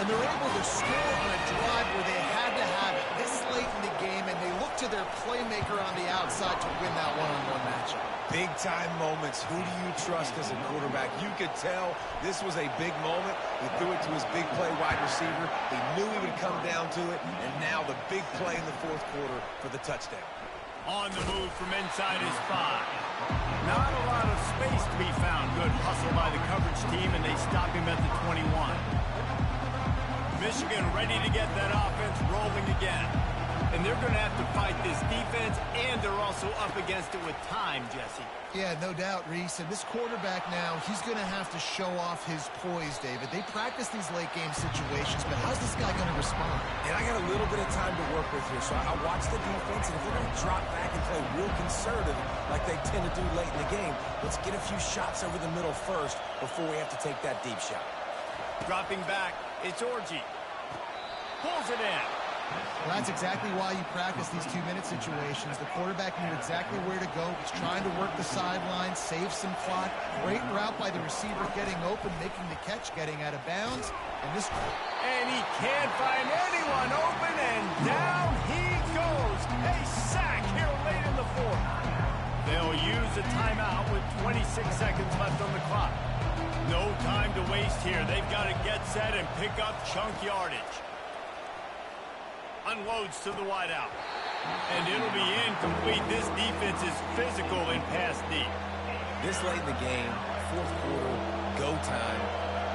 And they're able to score on a drive where they had to have it this late in the game, and they look to their playmaker on the outside to win that one-on-one matchup. Big-time moments. Who do you trust as a quarterback? You could tell this was a big moment. He threw it to his big play wide receiver. He knew he would come down to it, and now the big play in the fourth quarter for the touchdown. On the move from inside his 5. Not a lot of space to be found. Good hustle by the coverage team, and they stop him at the 21. Michigan ready to get that offense rolling again. And they're going to have to fight this defense, and they're also up against it with time, Jesse. Yeah, no doubt, Reese. And this quarterback now, he's going to have to show off his poise, David. They practice these late-game situations, but how's this guy going to respond? And I got a little bit of time to work with here, so I watch the defense, and if they're going to drop back and play real conservative like they tend to do late in the game, let's get a few shots over the middle first before we have to take that deep shot. Dropping back, it's Orji. Pulls it in. Well, that's exactly why you practice these 2-minute situations. The quarterback knew exactly where to go. He's trying to work the sideline, save some clock. Great route by the receiver getting open, making the catch, getting out of bounds. And he can't find anyone open, and down he goes. A sack here late in the fourth. They'll use a timeout with 26 seconds left on the clock. No time to waste here. They've got to get set and pick up chunk yardage. Unloads to the wideout. And it'll be incomplete. This defense is physical and pass deep. This late in the game, fourth quarter, go time,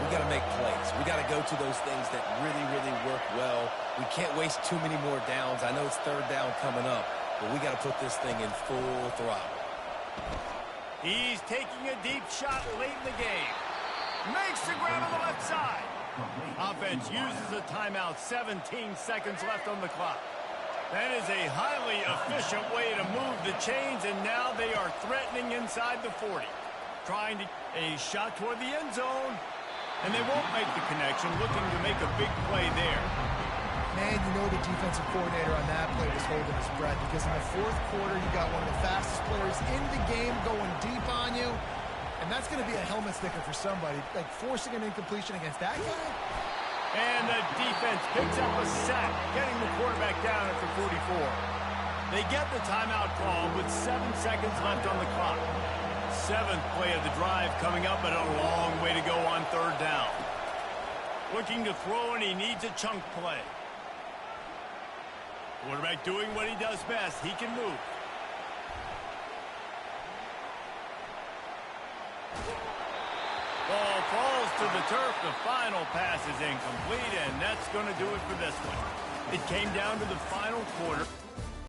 we got to make plays. We got to go to those things that really, really work well. We can't waste too many more downs. I know it's third down coming up, but we got to put this thing in full throttle. He's taking a deep shot late in the game. Makes the grab on the left side. Offense uses a timeout. 17 seconds left on the clock. That is a highly efficient way to move the chains, and now they are threatening inside the 40. Trying to a shot toward the end zone, and they won't make the connection, looking to make a big play there. Man, you know the defensive coordinator on that play was holding his breath, because in the fourth quarter, you got one of the fastest players in the game going deep on you. And that's going to be a helmet sticker for somebody, like forcing an incompletion against that guy. And the defense picks up a sack, getting the quarterback down after 44. They get the timeout call with 7 seconds left on the clock. 7th play of the drive coming up, but a long way to go on third down. Looking to throw, and he needs a chunk play. Quarterback doing what he does best. He can move. Ball falls to the turf. The final pass is incomplete, and that's going to do it for this one. It came down to the final quarter.